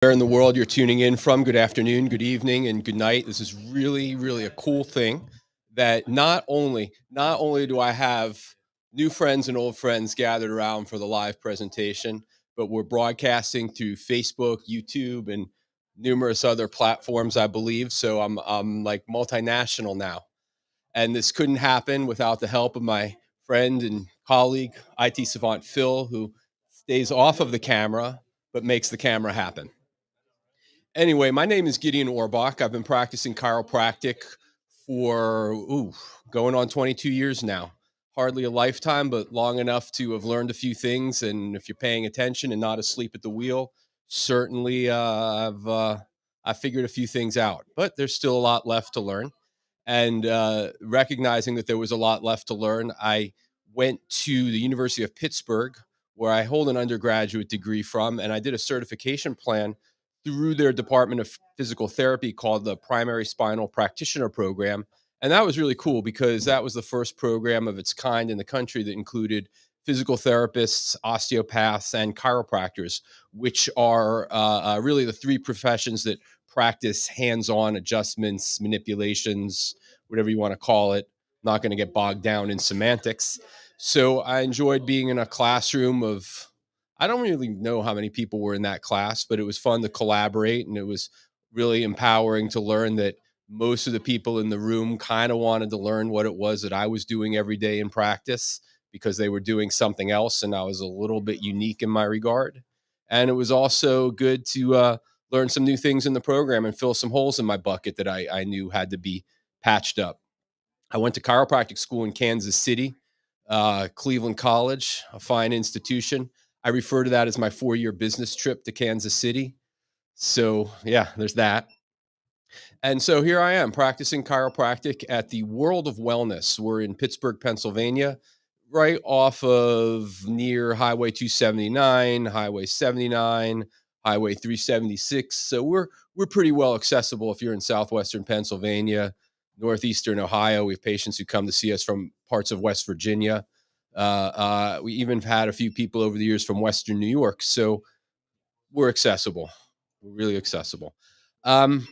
Where in the world you're tuning in from, good afternoon, good evening, and good night. This is really, really a cool thing that not only do I have new friends and old friends gathered around for the live presentation, but we're broadcasting through Facebook, YouTube, and numerous other platforms, I believe. So I'm like multinational now. And this couldn't happen without the help of my friend and colleague, IT savant Phil, who stays off of the camera but makes the camera happen. Anyway, my name is Gideon Orbach. I've been practicing chiropractic for going on 22 years now. Hardly a lifetime, but long enough to have learned a few things. And if you're paying attention and not asleep at the wheel, certainly I've figured a few things out. But there's still a lot left to learn. And recognizing that there was a lot left to learn, I went to the University of Pittsburgh, where I hold an undergraduate degree from, and I did a certification plan through their Department of Physical Therapy called the Primary Spinal Practitioner Program. And that was really cool because that was the first program of its kind in the country that included physical therapists, osteopaths, and chiropractors, which are really the three professions that practice hands on adjustments, manipulations, whatever you want to call it. Not going to get bogged down in semantics. So I enjoyed being in a classroom of, I don't really know how many people were in that class, but it was fun to collaborate, and it was really empowering to learn that most of the people in the room kind of wanted to learn what it was that I was doing every day in practice because they were doing something else, and I was a little bit unique in my regard. And it was also good to learn some new things in the program and fill some holes in my bucket that I knew had to be patched up. I went to chiropractic school in Kansas City, Cleveland College, a fine institution. I refer to that as my 4-year business trip to Kansas City. So, yeah, there's that. And so here I am practicing chiropractic at the World of Wellness. We're in Pittsburgh, Pennsylvania, right off of near Highway 279, Highway 79, Highway 376. So we're pretty well accessible if you're in southwestern Pennsylvania, northeastern Ohio. We have patients who come to see us from parts of West Virginia. We even had a few people over the years from Western New York. So we're accessible. We're really accessible. Um,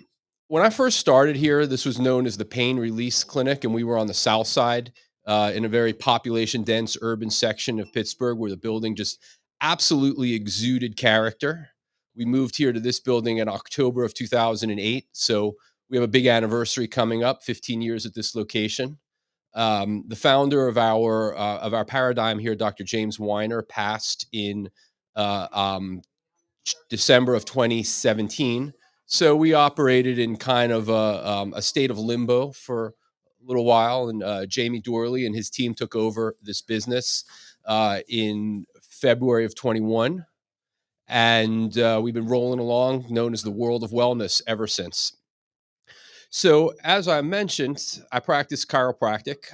when I first started here, this was known as the Pain Release Clinic, and we were on the south side in a very population dense urban section of Pittsburgh where the building just absolutely exuded character. We moved here to this building in October of 2008. So we have a big anniversary coming up, 15 years at this location. The founder of our paradigm here, Dr. James Weiner, passed in uh, um, December of 2017. So we operated in kind of a state of limbo for a little while, and Jamie Dorley and his team took over this business in February of 21, and we've been rolling along, known as the World of Wellness, ever since. So, as I mentioned, I practice chiropractic.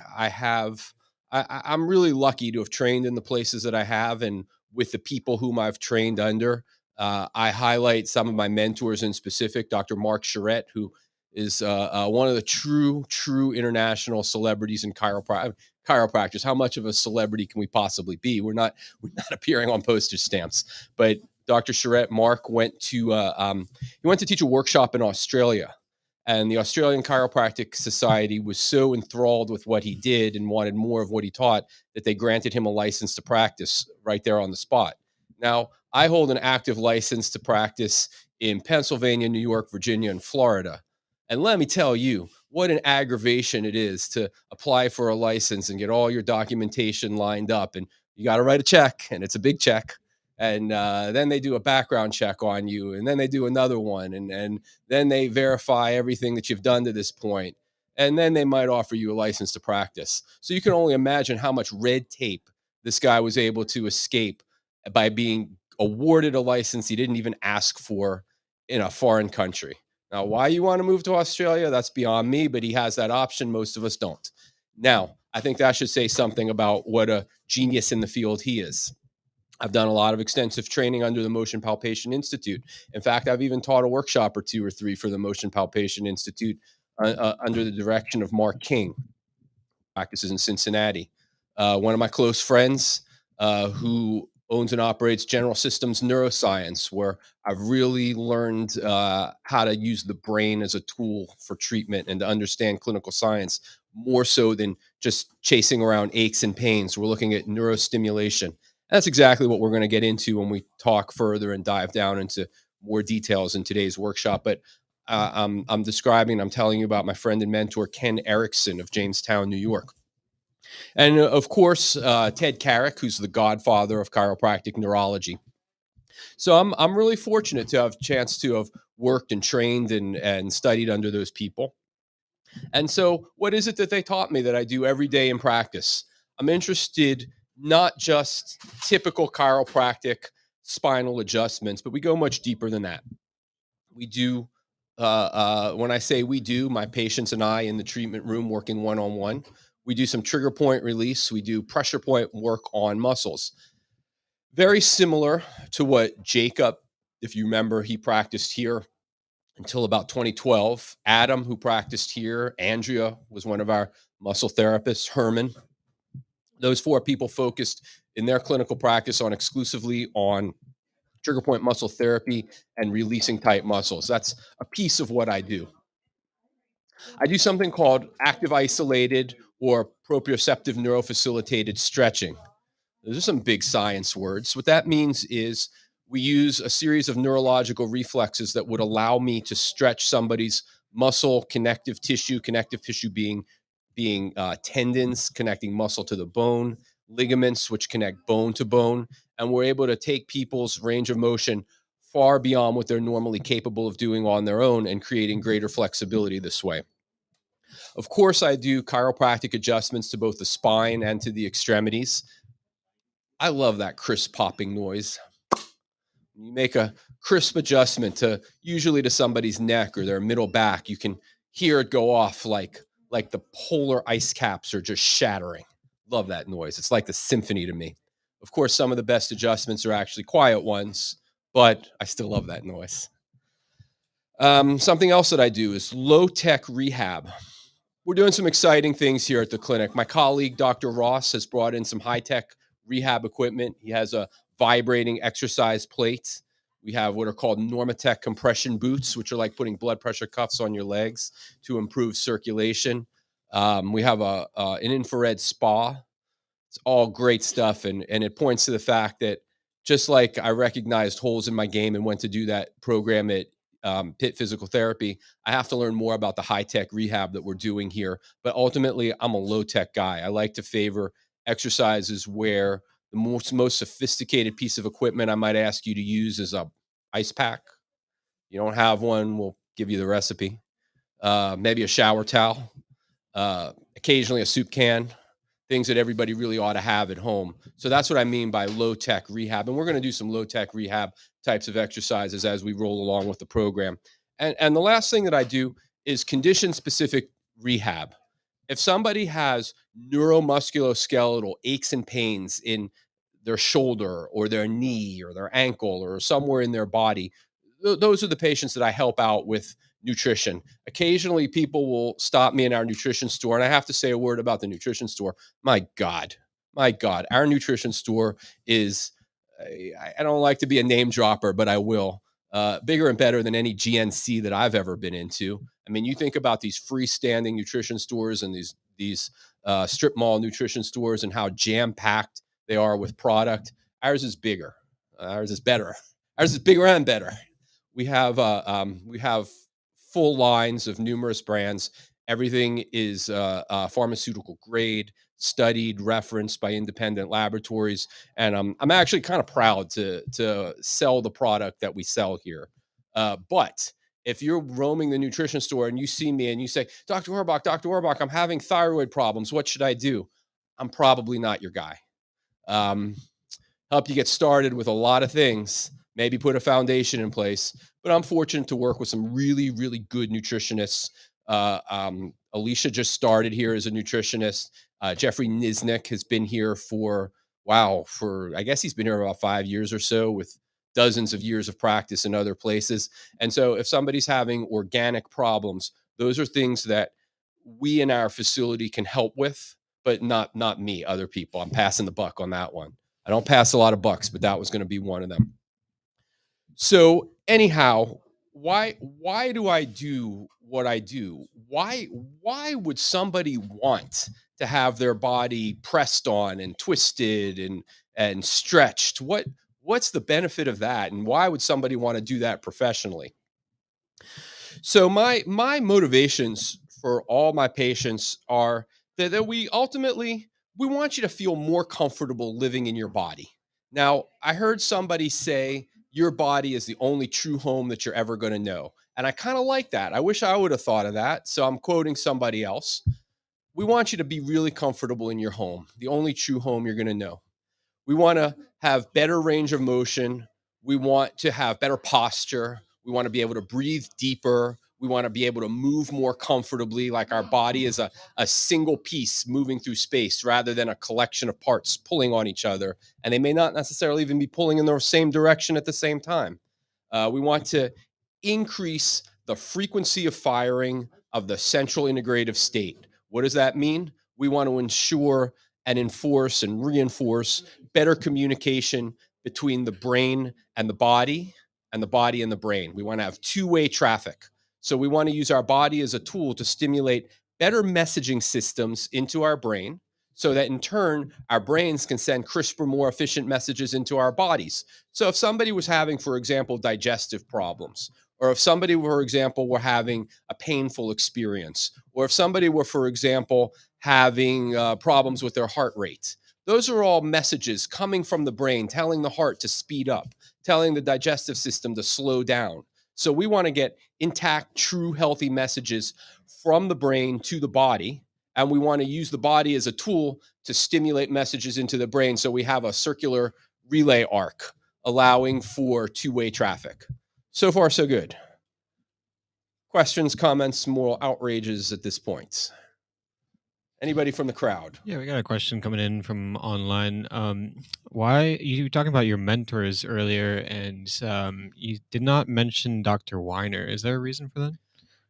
I'm really lucky to have trained in the places that I have and with the people whom I've trained under. I highlight some of my mentors in specific, Dr. Mark Charette, who is one of the true international celebrities in chiropractors. How much of a celebrity can we possibly be? We're not appearing on postage stamps, but Dr. Charette, Mark he went to teach a workshop in Australia, and the Australian Chiropractic Society was so enthralled with what he did and wanted more of what he taught that they granted him a license to practice right there on the spot. Now, I hold an active license to practice in Pennsylvania, New York, Virginia, and Florida. And let me tell you, what an aggravation it is to apply for a license and get all your documentation lined up. And you got to write a check, and it's a big check. And then they do a background check on you, and then they do another one, and then they verify everything that you've done to this point, and then they might offer you a license to practice. So you can only imagine how much red tape this guy was able to escape by being awarded a license he didn't even ask for in a foreign country. Now, why you want to move to Australia, that's beyond me, but he has that option. Most of us don't. Now, I think that should say something about what a genius in the field he is. I've done a lot of extensive training under the Motion Palpation Institute. In fact, I've even taught a workshop or two or three for the Motion Palpation Institute under the direction of Mark King, practices in Cincinnati. One of my close friends, who owns and operates General Systems Neuroscience, where I've really learned how to use the brain as a tool for treatment and to understand clinical science more so than just chasing around aches and pains. We're looking at neurostimulation. That's exactly what we're going to get into when we talk further and dive down into more details in today's workshop. But I'm telling you about my friend and mentor, Ken Erickson of Jamestown, New York. And of course, Ted Carrick, who's the godfather of chiropractic neurology. So I'm really fortunate to have a chance to have worked and trained and studied under those people. And so, what is it that they taught me that I do every day in practice? I'm interested not just typical chiropractic spinal adjustments, but we go much deeper than that. We do. When I say we do, my patients and I in the treatment room working one on one, we do some trigger point release. We do pressure point work on muscles. Very similar to what Jacob, if you remember, he practiced here until about 2012. Adam, who practiced here, Andrea was one of our muscle therapists, Herman. Those four people focused in their clinical practice on exclusively on trigger point muscle therapy and releasing tight muscles. That's a piece of what I do. I do something called active isolated or proprioceptive neurofacilitated stretching. Those are some big science words. What that means is we use a series of neurological reflexes that would allow me to stretch somebody's muscle connective tissue being tendons connecting muscle to the bone, ligaments which connect bone to bone, and we're able to take people's range of motion far beyond what they're normally capable of doing on their own and creating greater flexibility this way. Of course, I do chiropractic adjustments to both the spine and to the extremities. I love that crisp popping noise. You make a crisp adjustment to usually to somebody's neck or their middle back, you can hear it go off like the polar ice caps are just shattering. Love that noise. It's like the symphony to me. Of course, some of the best adjustments are actually quiet ones, but I still love that noise. Something else that I do is low tech rehab. We're doing some exciting things here at the clinic. My colleague, Dr. Ross, has brought in some high tech rehab equipment. He has a vibrating exercise plate. We have what are called Normatec compression boots, which are like putting blood pressure cuffs on your legs to improve circulation. We have an infrared spa. It's all great stuff. And it points to the fact that just like I recognized holes in my game and went to do that program at Pitt Physical Therapy, I have to learn more about the high tech rehab that we're doing here. But ultimately, I'm a low tech guy. I like to favor exercises where the most sophisticated piece of equipment I might ask you to use is a ice pack. You don't have one, we'll give you the recipe. Maybe a shower towel, occasionally a soup can, things that everybody really ought to have at home. So that's what I mean by low tech rehab. And we're going to do some low tech rehab types of exercises as we roll along with the program. And the last thing that I do is condition specific rehab. If somebody has neuromusculoskeletal aches and pains in their shoulder or their knee or their ankle or somewhere in their body, those are the patients that I help out with nutrition. Occasionally, people will stop me in our nutrition store, and I have to say a word about the nutrition store. My God, our nutrition store is, I don't like to be a name dropper, but I will. Bigger and better than any GNC that I've ever been into. I mean, you think about these freestanding nutrition stores and these strip mall nutrition stores and how jam packed they are with product. Ours is bigger. Ours is better. Ours is bigger and better. We have full lines of numerous brands. Everything is pharmaceutical grade, studied, referenced by independent laboratories, and I'm actually kind of proud to sell the product that we sell here. But if you're roaming the nutrition store and you see me and you say, Dr. Orbach, I'm having thyroid problems. What should I do? I'm probably not your guy. Um, Help you get started with a lot of things, maybe put a foundation in place. But I'm fortunate to work with some really, really good nutritionists. Alicia just started here as a nutritionist. Jeffrey Nisnik has been here for I guess he's been here about 5 years or so with dozens of years of practice in other places. And so if somebody's having organic problems, those are things that we in our facility can help with, but not me, other people. I'm passing the buck on that one. I don't pass a lot of bucks, but that was going to be one of them. So anyhow, why do I do what I do? Why would somebody want to have their body pressed on and twisted and stretched? What's the benefit of that, and why would somebody want to do that professionally? So my motivations for all my patients are that we ultimately we want you to feel more comfortable living in your body. Now, I heard somebody say your body is the only true home that you're ever going to know. And I kind of like that. I wish I would have thought of that. So I'm quoting somebody else. We want you to be really comfortable in your home, the only true home you're going to know. We want to have better range of motion. We want to have better posture. We want to be able to breathe deeper. We want to be able to move more comfortably, like our body is a single piece moving through space rather than a collection of parts pulling on each other. And they may not necessarily even be pulling in the same direction at the same time. We want to increase the frequency of firing of the central integrative state. What does that mean? We want to ensure and enforce and reinforce better communication between the brain and the body, and the body and the brain. We want to have two-way traffic. So we want to use our body as a tool to stimulate better messaging systems into our brain so that in turn our brains can send crisper, more efficient messages into our bodies. So if somebody was having, for example, digestive problems, or if somebody, for example, were having a painful experience, or if somebody were, for example, having problems with their heart rate. Those are all messages coming from the brain, telling the heart to speed up, telling the digestive system to slow down. So we want to get intact, true, healthy messages from the brain to the body. And we want to use the body as a tool to stimulate messages into the brain. So we have a circular relay arc, allowing for two-way traffic. So far, so good. Questions, comments, moral outrages at this point? Anybody from the crowd? Yeah, we got a question coming in from online. Why you were talking about your mentors earlier, and you did not mention Dr. Weiner. Is there a reason for that?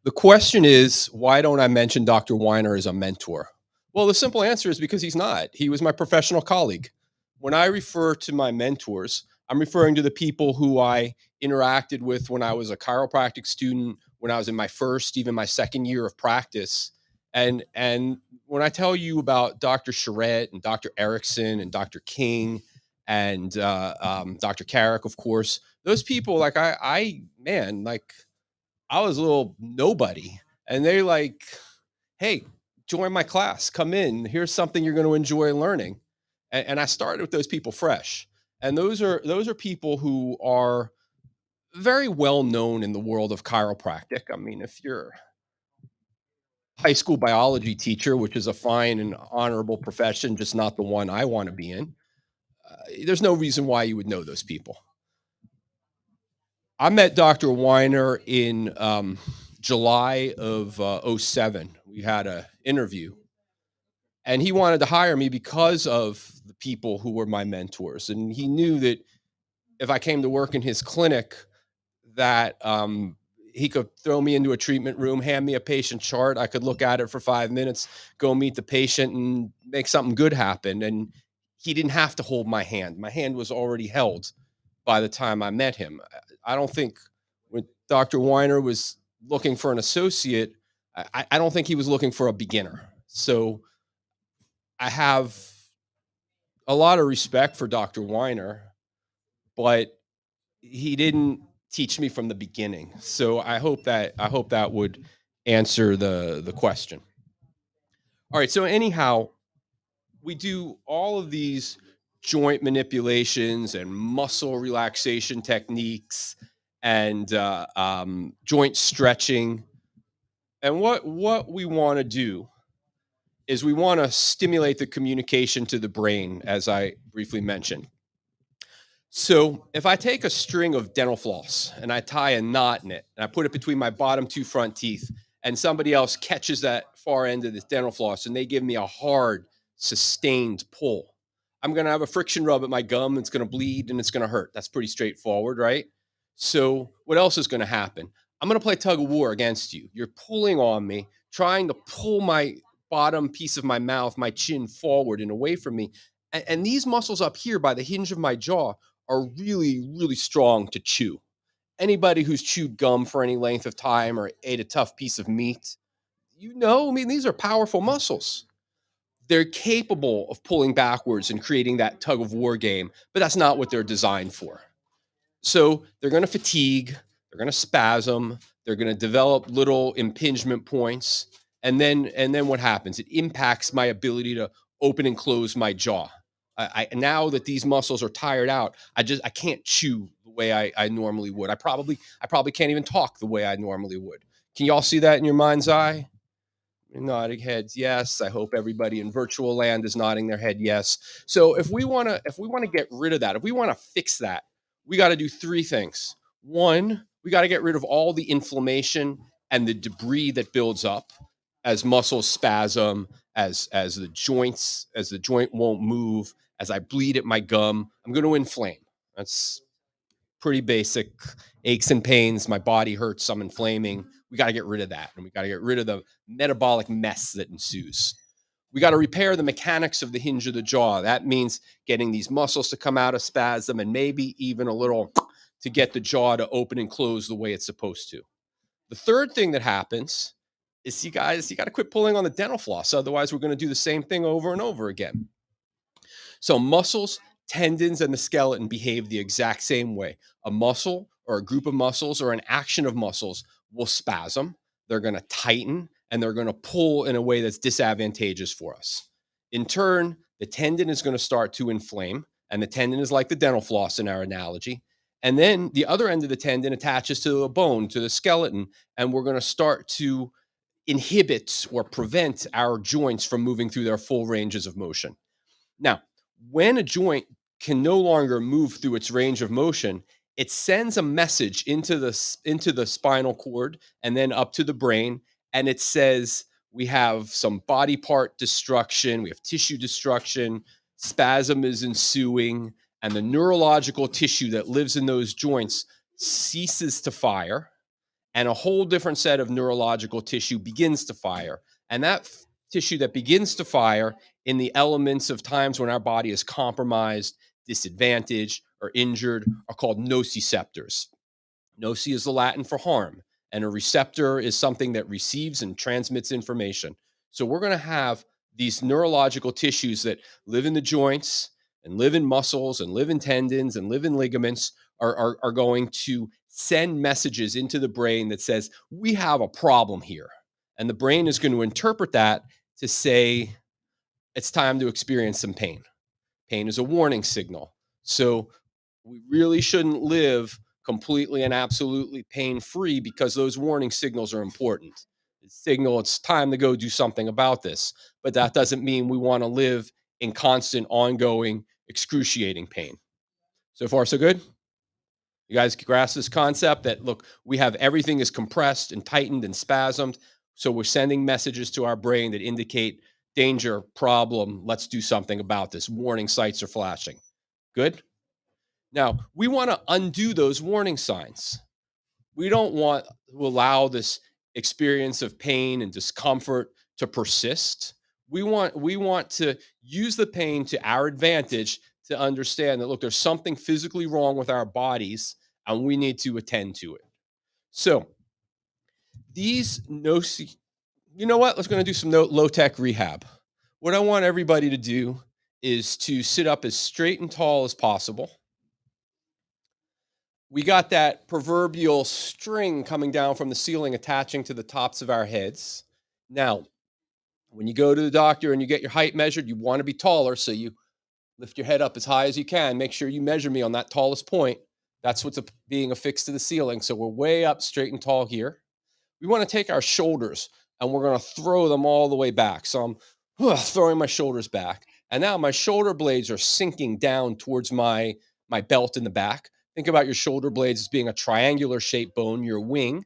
The question is, why don't I mention Dr. Weiner as a mentor? Well, the simple answer is because he's not. He was my professional colleague. When I refer to my mentors, I'm referring to the people who I interacted with when I was a chiropractic student, when I was in my first, even my second year of practice. And when I tell you about Dr. Charette and Dr. Erickson and Dr. King and Dr. Carrick, of course, those people, like man, like I was a little nobody. And they like, hey, join my class, come in. Here's something you're going to enjoy learning. And I started with those people fresh. And those are people who are very well known in the world of chiropractic. I mean, if you're a high school biology teacher, which is a fine and honorable profession, just not the one I want to be in, there's no reason why you would know those people. I met Dr. Weiner in July of '07. We had an interview, and he wanted to hire me because of the people who were my mentors. And he knew that if I came to work in his clinic, that he could throw me into a treatment room, hand me a patient chart. I could look at it for 5 minutes, go meet the patient, and make something good happen. And he didn't have to hold my hand. My hand was already held by the time I met him. I don't think when Dr. Weiner was looking for an associate, I don't think he was looking for a beginner. So I have a lot of respect for Dr. Weiner, but he didn't teach me from the beginning. So I hope that would answer the question. All right. So anyhow, we do all of these joint manipulations and muscle relaxation techniques and joint stretching. And what we want to do is we want to stimulate the communication to the brain, as I briefly mentioned. So if I take a string of dental floss and I tie a knot in it and I put it between my bottom two front teeth, and somebody else catches that far end of this dental floss and they give me a hard, sustained pull, I'm going to have a friction rub at my gum. It's going to bleed and it's going to hurt. That's pretty straightforward, right? So what else is going to happen? I'm going to play tug of war against you. You're pulling on me, trying to pull my bottom piece of my mouth, my chin forward and away from me. And these muscles up here by the hinge of my jaw are really, really strong to chew. Anybody who's chewed gum for any length of time or ate a tough piece of meat, I mean, these are powerful muscles. They're capable of pulling backwards and creating that tug of war game, but that's not what they're designed for. So they're going to fatigue, they're going to spasm, they're going to develop little impingement points, and then what happens? It impacts my ability to open and close my jaw. I now that these muscles are tired out, I can't chew the way I normally would. I probably can't even talk the way I normally would. Can y'all see that in your mind's eye? Nodding heads, yes. I hope everybody in virtual land is nodding their head, yes. So if we want to get rid of that, if we want to fix that, we got to do three things. One, we got to get rid of all the inflammation and the debris that builds up as muscles spasm, as the joint won't move, as I bleed at my gum. I'm going to inflame. That's pretty basic. Aches and pains, my body hurts, I'm inflaming. We got to get rid of that. And we got to get rid of the metabolic mess that ensues. We got to repair the mechanics of the hinge of the jaw. That means getting these muscles to come out of spasm and maybe even a little to get the jaw to open and close the way it's supposed to. The third thing that happens is you got to quit pulling on the dental floss. Otherwise, we're going to do the same thing over and over again. So muscles, tendons, and the skeleton behave the exact same way. A muscle or a group of muscles or an action of muscles will spasm, they're going to tighten, and they're going to pull in a way that's disadvantageous for us. In turn, the tendon is going to start to inflame, and the tendon is like the dental floss in our analogy. And then the other end of the tendon attaches to a bone, to the skeleton, and we're going to start to inhibit or prevent our joints from moving through their full ranges of motion. Now, when a joint can no longer move through its range of motion, it sends a message into the spinal cord and then up to the brain, and it says we have some body part destruction, we have tissue destruction, spasm is ensuing, and the neurological tissue that lives in those joints ceases to fire, and a whole different set of neurological tissue begins to fire. And that tissue that begins to fire in the elements of times when our body is compromised, disadvantaged, or injured are called nociceptors. Noci is the Latin for harm, and a receptor is something that receives and transmits information. So we're going to have these neurological tissues that live in the joints and live in muscles and live in tendons and live in ligaments are going to send messages into the brain that says, we have a problem here. And the brain is going to interpret that to say, it's time to experience some pain. Pain is a warning signal. So we really shouldn't live completely and absolutely pain free because those warning signals are important. Signal it's time to go do something about this. But that doesn't mean we want to live in constant, ongoing, excruciating pain. So far, so good? You guys grasp this concept that, look, we have everything is compressed and tightened and spasmed. So we're sending messages to our brain that indicate danger, problem, let's do something about this. Warning sights are flashing. Good? Now, we want to undo those warning signs. We don't want to allow this experience of pain and discomfort to persist. We want to use the pain to our advantage to understand that, look, there's something physically wrong with our bodies and we need to attend to it. So these no, you know what? Let's going to do some low tech rehab. What I want everybody to do is to sit up as straight and tall as possible. We got that proverbial string coming down from the ceiling attaching to the tops of our heads. Now, when you go to the doctor and you get your height measured, you want to be taller. So you lift your head up as high as you can. Make sure you measure me on that tallest point. That's what's being affixed to the ceiling. So we're way up straight and tall here. We want to take our shoulders and we're going to throw them all the way back. So I'm throwing my shoulders back. And now my shoulder blades are sinking down towards my belt in the back. Think about your shoulder blades as being a triangular shaped bone, your wing,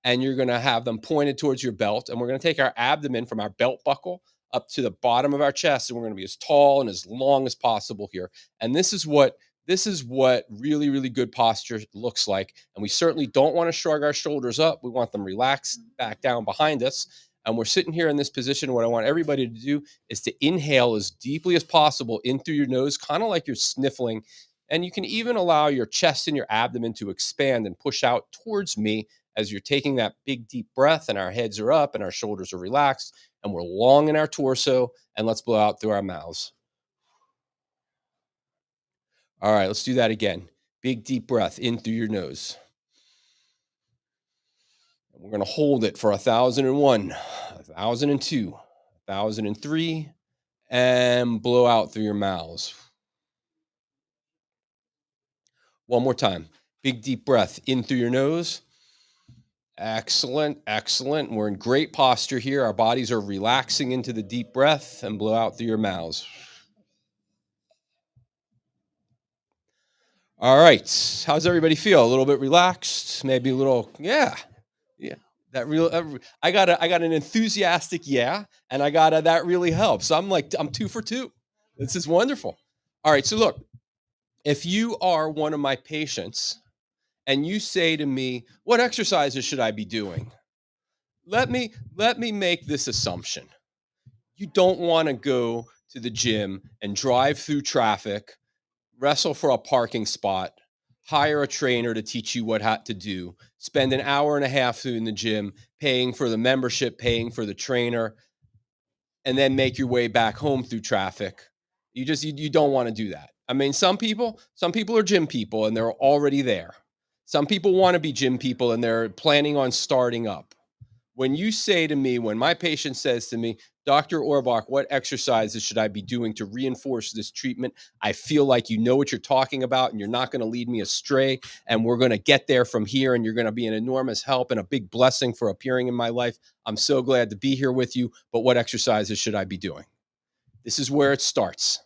and you're going to have them pointed towards your belt. And we're going to take our abdomen from our belt buckle up to the bottom of our chest, and we're going to be as tall and as long as possible here. And this is what really, really good posture looks like. And we certainly don't want to shrug our shoulders up. We want them relaxed back down behind us. and we're sitting here in this position. What I want everybody to do is to inhale as deeply as possible in through your nose, kind of like you're sniffling. And you can even allow your chest and your abdomen to expand and push out towards me as you're taking that big, deep breath, and our heads are up and our shoulders are relaxed and we're long in our torso. And let's blow out through our mouths. All right, let's do that again. Big, deep breath in through your nose. We're going to hold it for 1,001, 1,002, 1,003, and blow out through your mouths. One more time. Big, deep breath in through your nose. Excellent, excellent. We're in great posture here. Our bodies are relaxing into the deep breath, and blow out through your mouths. All right. How's everybody feel? A little bit relaxed? Maybe a little, yeah. That real, I got an enthusiastic yeah, and I got a that really helps. I'm 2 for 2. This is wonderful. All right, so look, if you are one of my patients and you say to me, "What exercises should I be doing?" Let me make this assumption. You don't want to go to the gym and drive through traffic, wrestle for a parking spot, hire a trainer to teach you what to do, spend an hour and a half in the gym, paying for the membership, paying for the trainer, and then make your way back home through traffic. You don't want to do that. I mean, some people are gym people and they're already there. Some people want to be gym people and they're planning on starting up. When you say to me, when my patient says to me, "Dr. Orbach, what exercises should I be doing to reinforce this treatment?" I feel like you know what you're talking about and you're not going to lead me astray. And we're going to get there from here. And you're going to be an enormous help and a big blessing for appearing in my life. I'm so glad to be here with you. But what exercises should I be doing? This is where it starts.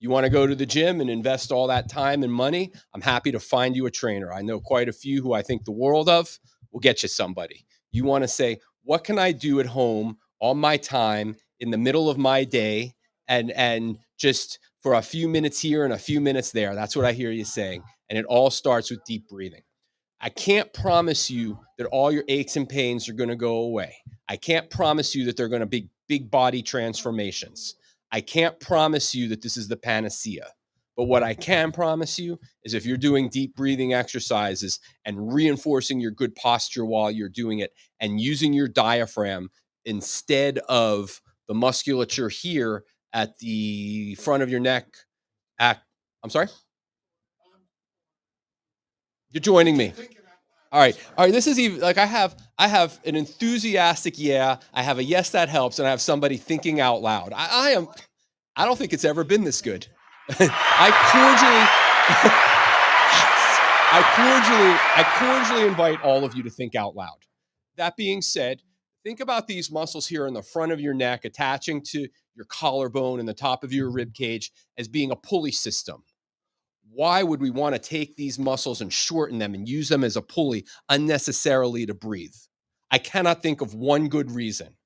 You want to go to the gym and invest all that time and money? I'm happy to find you a trainer. I know quite a few who I think the world of. We'll get you somebody. You want to say, what can I do at home on my time in the middle of my day and just for a few minutes here and a few minutes there? That's what I hear you saying. And it all starts with deep breathing. I can't promise you that all your aches and pains are going to go away. I can't promise you that they're going to be big body transformations. I can't promise you that this is the panacea. But what I can promise you is if you're doing deep breathing exercises and reinforcing your good posture while you're doing it and using your diaphragm instead of the musculature here at the front of your neck. I'm sorry? You're joining me. All right. All right. This is even like I have an enthusiastic yeah. I have a yes that helps, and I have somebody thinking out loud. I don't think it's ever been this good. I cordially invite all of you to think out loud. That being said, think about these muscles here in the front of your neck attaching to your collarbone and the top of your rib cage as being a pulley system. Why would we want to take these muscles and shorten them and use them as a pulley unnecessarily to breathe? I cannot think of one good reason.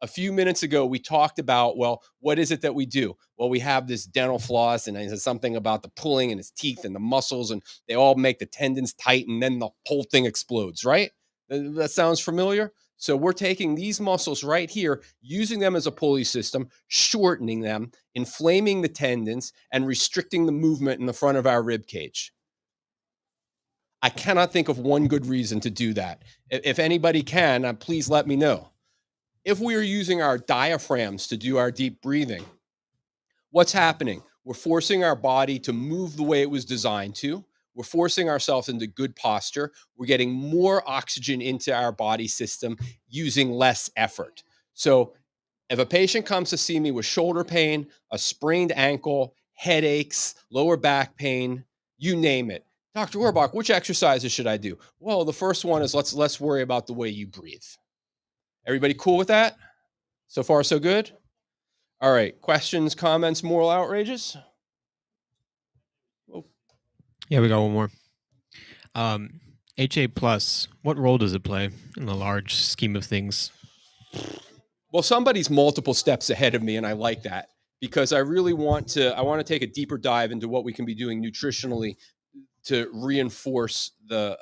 A few minutes ago, we talked about, well, what is it that we do? Well, we have this dental floss, and it's something about the pulling and his teeth and the muscles, and they all make the tendons tight, and then the whole thing explodes, right? That sounds familiar? So we're taking these muscles right here, using them as a pulley system, shortening them, inflaming the tendons, and restricting the movement in the front of our rib cage. I cannot think of one good reason to do that. If anybody can, please let me know. If we are using our diaphragms to do our deep breathing, what's happening? We're forcing our body to move the way it was designed to. We're forcing ourselves into good posture. We're getting more oxygen into our body system using less effort. So if a patient comes to see me with shoulder pain, a sprained ankle, headaches, lower back pain, you name it, "Dr. Orbach, which exercises should I do?" Well, the first one is let's worry about the way you breathe. Everybody cool with that? So far, so good? All right. Questions, comments, moral outrages? Oh, Yeah, we got one more. HA plus, what role does it play in the large scheme of things? well, somebody's multiple steps ahead of me, and I like that because I really want to take a deeper dive into what we can be doing nutritionally to reinforce the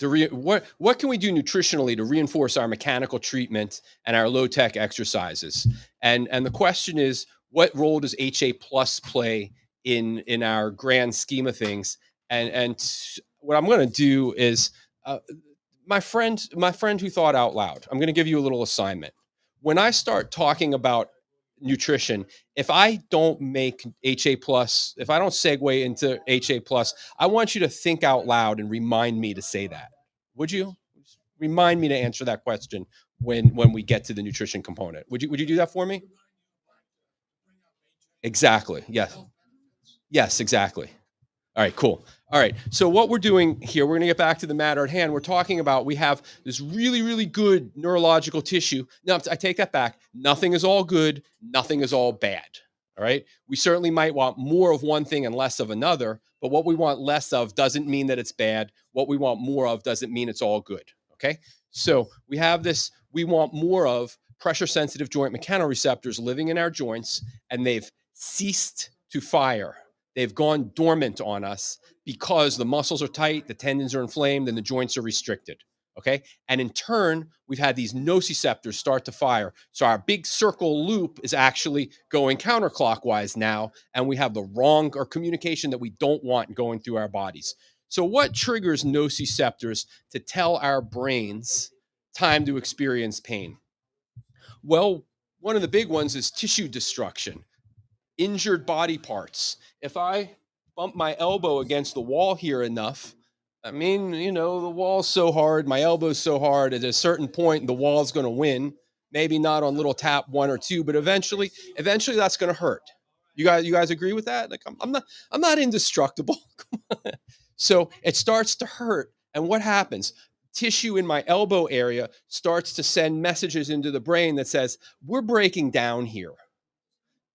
What can we do nutritionally to reinforce our mechanical treatment and our low tech exercises? And the question is, what role does HA plus play in our grand scheme of things? And what I'm going to do is, uh, my friend who thought out loud. I'm going to give you a little assignment. When I start talking about nutrition, if I don't make HA plus, if I don't segue into HA plus, I want you to think out loud and remind me to say that. Would you remind me to answer that question when we get to the nutrition component? Would you do that for me? Exactly. Yes. Yes, exactly. All right, cool. All right. So what we're doing here, we're going to get back to the matter at hand. We're talking about we have this really, really good neurological tissue. Now, I take that back. Nothing is all good. Nothing is all bad. All right. We certainly might want more of one thing and less of another, but what we want less of doesn't mean that it's bad. What we want more of doesn't mean it's all good. Okay. So we have this, we want more of pressure sensitive joint mechanoreceptors living in our joints, and they've ceased to fire. They've gone dormant on us because the muscles are tight, the tendons are inflamed, and the joints are restricted. Okay. And in turn, we've had these nociceptors start to fire. So our big circle loop is actually going counterclockwise now, and we have the wrong or communication that we don't want going through our bodies. So, what triggers nociceptors to tell our brains time to experience pain? Well, one of the big ones is tissue destruction, injured body parts. If I bump my elbow against the wall here enough, I mean, the wall's so hard, my elbow's so hard, at a certain point, the wall's going to win. Maybe not on little tap one or two, but eventually that's going to hurt. You guys agree with that? Like, I'm not indestructible. So it starts to hurt. And what happens? Tissue in my elbow area starts to send messages into the brain that says, we're breaking down here.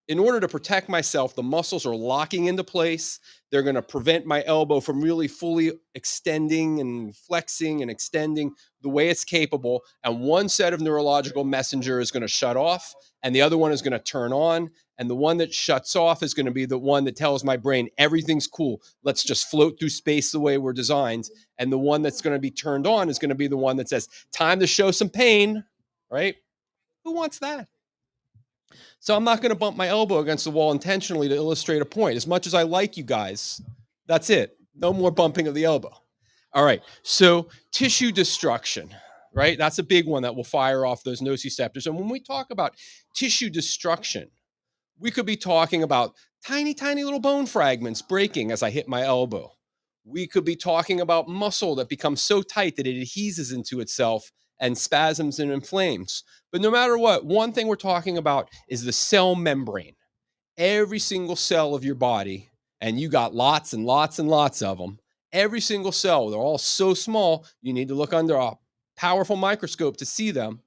In order to protect myself, the muscles are locking into place. They're going to prevent my elbow from really fully extending and flexing and extending the way it's capable. And one set of neurological messenger is going to shut off, and the other one is going to turn on. And the one that shuts off is going to be the one that tells my brain everything's cool. Let's just float through space the way we're designed. And the one that's going to be turned on is going to be the one that says, time to show some pain, right? Who wants that? So I'm not going to bump my elbow against the wall intentionally to illustrate a point. As much as I like you guys, that's it. No more bumping of the elbow. All right. So tissue destruction, right? That's a big one that will fire off those nociceptors. And when we talk about tissue destruction, we could be talking about tiny, tiny little bone fragments breaking as I hit my elbow. We could be talking about muscle that becomes so tight that it adheses into itself and spasms and inflames. But no matter what, one thing we're talking about is the cell membrane. Every single cell of your body, and you got lots and lots and lots of them, every single cell, they're all so small, you need to look under a powerful microscope to see them.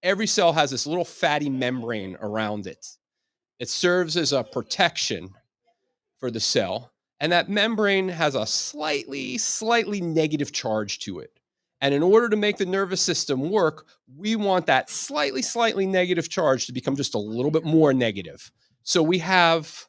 Every cell has this little fatty membrane around it. It serves as a protection for the cell. And that membrane has a slightly negative charge to it. And in order to make the nervous system work, we want that slightly negative charge to become just a little bit more negative. So we have,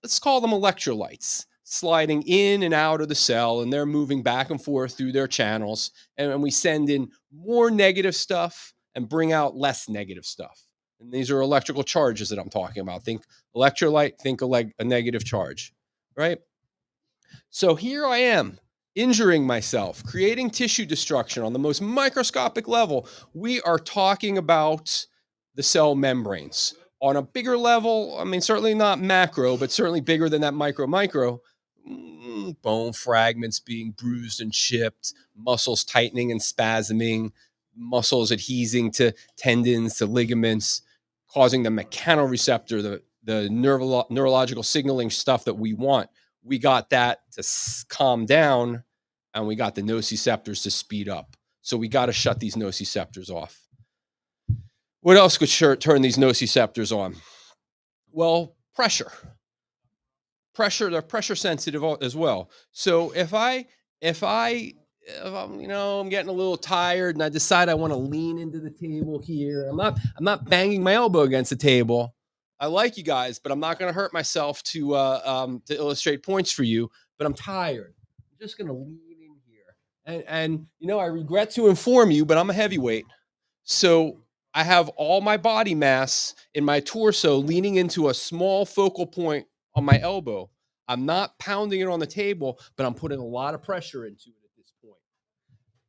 let's call them electrolytes, sliding in and out of the cell, and they're moving back and forth through their channels. And we send in more negative stuff and bring out less negative stuff. And these are electrical charges that I'm talking about. Think electrolyte, think a negative charge, right? So here I am, injuring myself, creating tissue destruction on the most microscopic level. We are talking about the cell membranes. On a bigger level, I mean, certainly not macro, but certainly bigger than that micro, bone fragments being bruised and chipped, muscles tightening and spasming, muscles adhesing to tendons, to ligaments, causing the mechanoreceptor, the neurological signaling stuff that we want. We got that to calm down, and we got the nociceptors to speed up. So we got to shut these nociceptors off. What else could turn these nociceptors on? Well, pressure. They're pressure sensitive as well. So if I'm getting a little tired and I decide I want to lean into the table here, I'm not banging my elbow against the table. I like you guys, but I'm not going to hurt myself to illustrate points for you. But I'm tired. I'm just going to lean in here. And I regret to inform you, but I'm a heavyweight. So I have all my body mass in my torso leaning into a small focal point on my elbow. I'm not pounding it on the table, but I'm putting a lot of pressure into it at this point.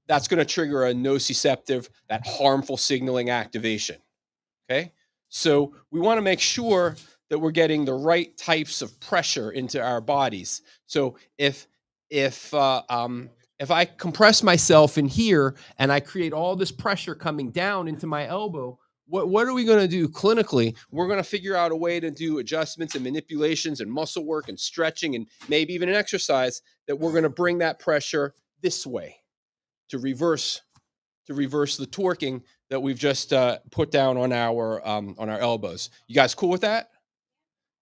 That's going to trigger a nociceptive, that harmful signaling activation. Okay. So we want to make sure that we're getting the right types of pressure into our bodies. So if if I compress myself in here and I create all this pressure coming down into my elbow, what are we going to do clinically? We're going to figure out a way to do adjustments and manipulations and muscle work and stretching and maybe even an exercise that we're going to bring that pressure this way to reverse the torquing that we've just put down on our elbows. You guys cool with that?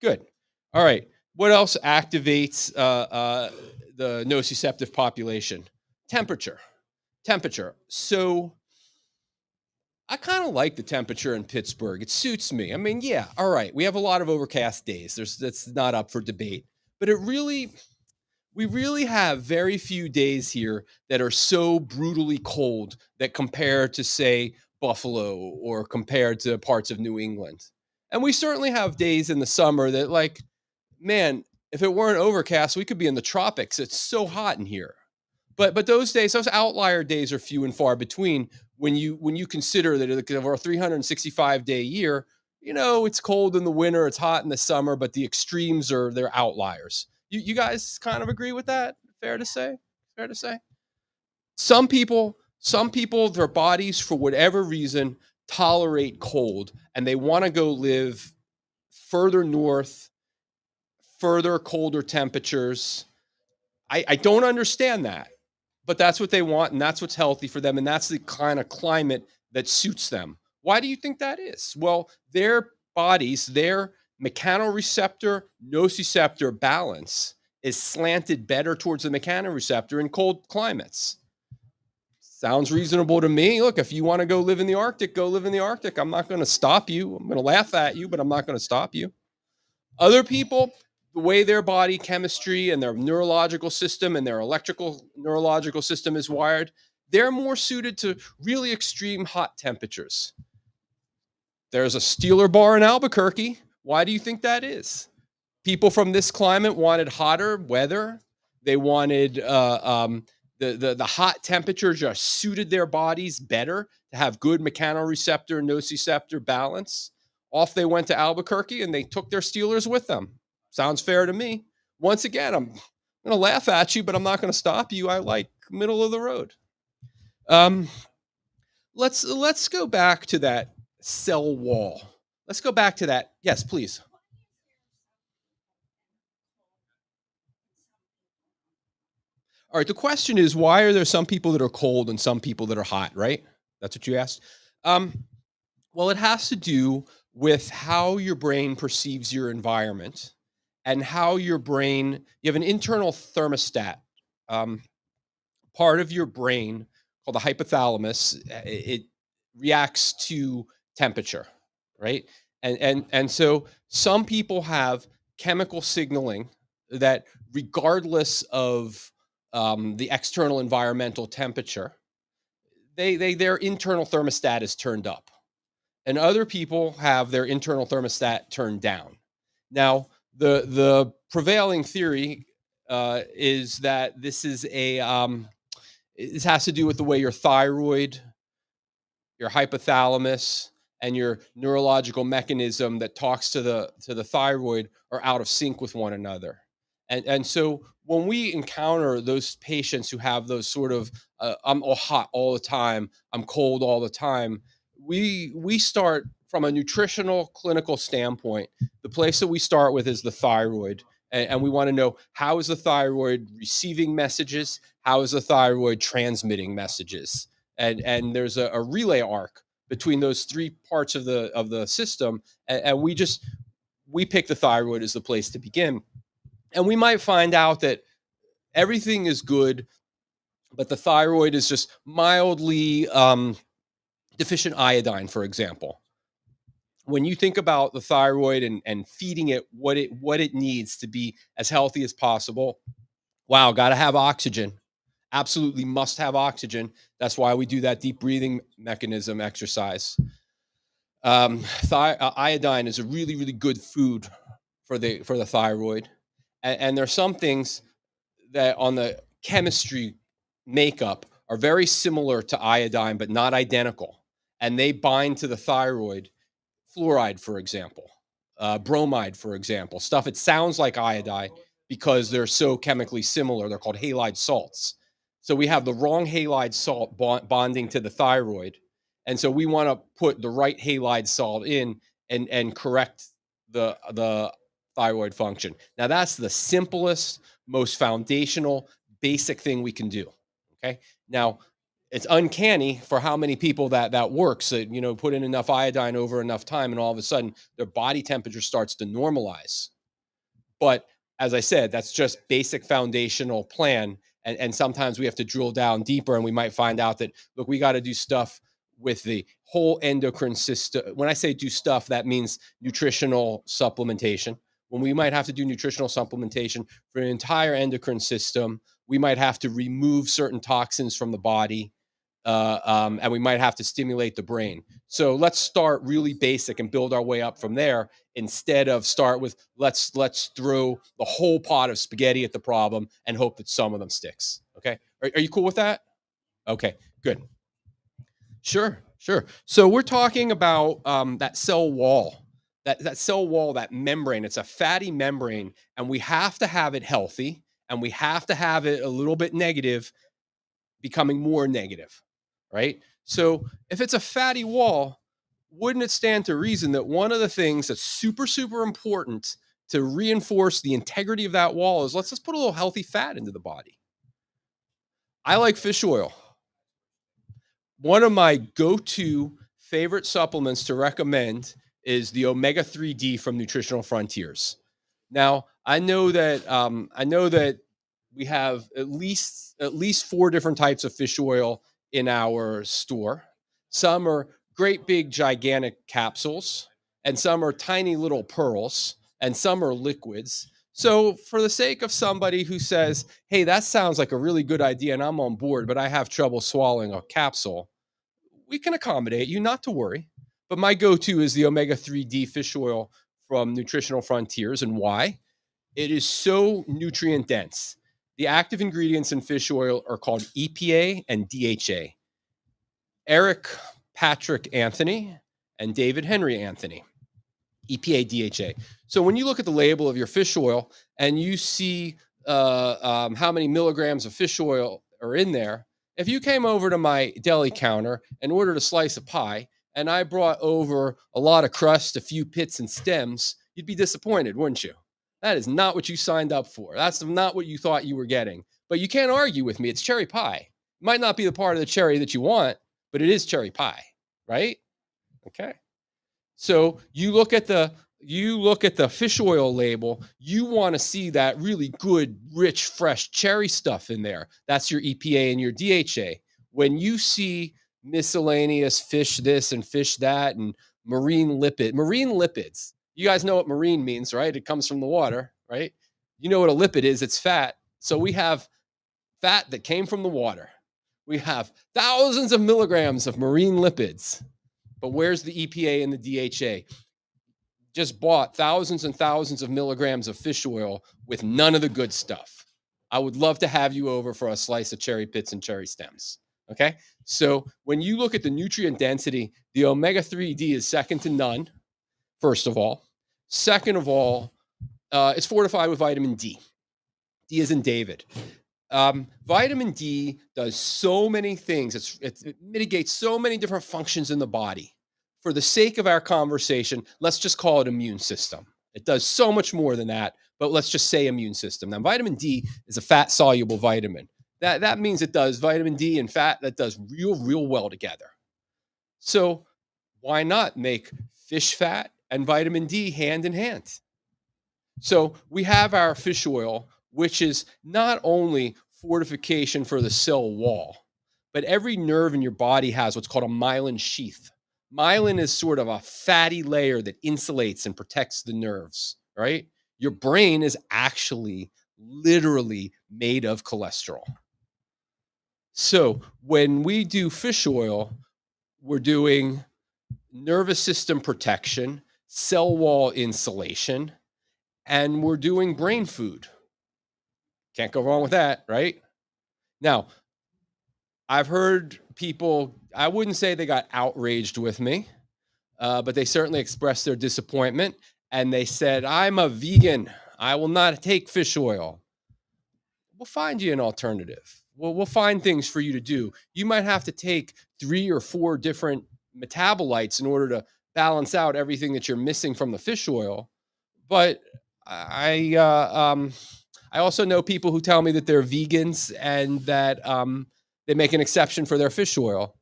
Good. All right. What else activates the nociceptive population? Temperature. Temperature. So I kind of like the temperature in Pittsburgh. It suits me. I mean, yeah, all right. We have a lot of overcast days. That's not up for debate. But we really have very few days here that are so brutally cold that compare to, say, Buffalo or compared to parts of New England. And we certainly have days in the summer that, like, man, if it weren't overcast, we could be in the tropics. It's so hot in here. But those days, those outlier days are few and far between when you consider that over a 365-day year, it's cold in the winter, it's hot in the summer, but the extremes are they're outliers. You guys kind of agree with that? Fair to say? Fair to say? Some people, their bodies, for whatever reason, tolerate cold and they want to go live further north, further colder temperatures. I don't understand that, but that's what they want, and that's what's healthy for them, and that's the kind of climate that suits them. Why do you think that is? Well, their bodies, their mechanoreceptor nociceptor balance is slanted better towards the mechanoreceptor in cold climates. Sounds reasonable to me. Look, if you want to go live in the Arctic, go live in the Arctic. I'm not going to stop you. I'm going to laugh at you, but I'm not going to stop you. Other people, the way their body chemistry and their neurological system and their electrical neurological system is wired, they're more suited to really extreme hot temperatures. There's a Steeler bar in Albuquerque. Why do you think that is? People from this climate wanted hotter weather. They wanted the hot temperature just suited their bodies better to have good mechanoreceptor nociceptor balance. Off they went to Albuquerque and they took their Steelers with them. Sounds fair to me. Once again, I'm going to laugh at you, but I'm not going to stop you. I like middle of the road. Um, let's go back to that cell wall. Let's go back to that. Yes, please. All right. The question is, why are there some people that are cold and some people that are hot? Right? That's what you asked. Um, well, it has to do with how your brain perceives your environment and how your brain. You have an internal thermostat. Um, Part of your brain called the hypothalamus. It reacts to temperature, right? And so some people have chemical signaling that, regardless of the external environmental temperature, their internal thermostat is turned up, and other people have their internal thermostat turned down. Now, the prevailing theory is that this has to do with the way your thyroid, your hypothalamus, and your neurological mechanism that talks to the thyroid are out of sync with one another. And so when we encounter those patients who have those sort of I'm all hot all the time, I'm cold all the time, we start from a nutritional clinical standpoint. The place that we start with is the thyroid, and we want to know, how is the thyroid receiving messages, how is the thyroid transmitting messages, and there's a relay arc between those three parts of the system, and we pick the thyroid as the place to begin. And we might find out that everything is good, but the thyroid is just mildly deficient iodine, for example. When you think about the thyroid and feeding it what it needs to be as healthy as possible, wow, got to have oxygen. absolutely must have oxygen. That's why we do that deep breathing mechanism exercise. Iodine is a really, really good food for the thyroid, and there's some things that on the chemistry makeup are very similar to iodine, but not identical, and they bind to the thyroid. Fluoride, for example, bromide, for example, stuff. It sounds like iodine because they're so chemically similar. They're called halide salts. So we have the wrong halide salt bonding to the thyroid, and so we want to put the right halide salt in and correct the thyroid function. Now that's the simplest, most foundational, basic thing we can do. Okay. Now it's uncanny for how many people that works. That put in enough iodine over enough time, and all of a sudden their body temperature starts to normalize. But as I said, that's just basic foundational plan. And sometimes we have to drill down deeper, and we might find out that, look, we got to do stuff with the whole endocrine system. When I say do stuff, that means nutritional supplementation. When we might have to do nutritional supplementation for an entire endocrine system, we might have to remove certain toxins from the body, and we might have to stimulate the brain. So let's start really basic and build our way up from there, instead of start with let's throw the whole pot of spaghetti at the problem and hope that some of them sticks. Okay, are you cool with that? Okay, good. Sure, sure. So we're talking about that cell wall, that cell wall, that membrane. It's a fatty membrane, and we have to have it healthy, and we have to have it a little bit negative becoming more negative, right? So if it's a fatty wall, wouldn't it stand to reason that one of the things that's super, super important to reinforce the integrity of that wall is, let's just put a little healthy fat into the body? I like fish oil. One of my go-to favorite supplements to recommend is the omega-3D from Nutritional Frontiers. Now, I know that we have at least four different types of fish oil in our store. Some are great big gigantic capsules, and some are tiny little pearls, and some are liquids. So, for the sake of somebody who says, "Hey, that sounds like a really good idea and I'm on board, but I have trouble swallowing a capsule," we can accommodate you, not to worry. But my go-to is the omega-3D fish oil from Nutritional Frontiers. And why? It is so nutrient dense. The active ingredients in fish oil are called EPA and DHA. Eric Patrick Anthony and David Henry Anthony. EPA, DHA. So when you look at the label of your fish oil and you see how many milligrams of fish oil are in there, if you came over to my deli counter and ordered a slice of pie, and I brought over a lot of crust, a few pits and stems, you'd be disappointed, wouldn't you? That is not what you signed up for. That's not what you thought you were getting. But you can't argue with me. It's cherry pie. It might not be the part of the cherry that you want, but it is cherry pie, right? Okay. So you look at the fish oil label, you want to see that really good, rich, fresh cherry stuff in there. That's your EPA and your DHA. When you see miscellaneous fish this and fish that and marine lipids. You guys know what marine means, right? It comes from the water, right? You know what a lipid is, it's fat. So we have fat that came from the water. We have thousands of milligrams of marine lipids. But where's the EPA and the DHA? Just bought thousands and thousands of milligrams of fish oil with none of the good stuff. I would love to have you over for a slice of cherry pits and cherry stems. Okay. So when you look at the nutrient density, the omega 3D is second to none, first of all. Second of all, it's fortified with vitamin D. D is in David. Vitamin D does so many things. It mitigates so many different functions in the body. For the sake of our conversation, let's just call it immune system. It does so much more than that, but let's just say immune system. Now, vitamin D is a fat soluble vitamin. That means it does vitamin D and fat that does real well together. So why not make fish fat and vitamin D hand in hand? So we have our fish oil, which is not only fortification for the cell wall, but every nerve in your body has what's called a myelin sheath. Myelin is sort of a fatty layer that insulates and protects the nerves, right? Your brain is actually literally made of cholesterol. So when we do fish oil, we're doing nervous system protection, cell wall insulation, and we're doing brain food. Can't go wrong with that, right? Now, I've heard people, I wouldn't say they got outraged with me, but they certainly expressed their disappointment. And they said, I'm a vegan. I will not take fish oil. We'll find you an alternative. We'll find things for you to do. You might have to take 3 or 4 different metabolites in order to balance out everything that you're missing from the fish oil. But I, uh, um, I also know people who tell me that they're vegans and that they make an exception for their fish oil.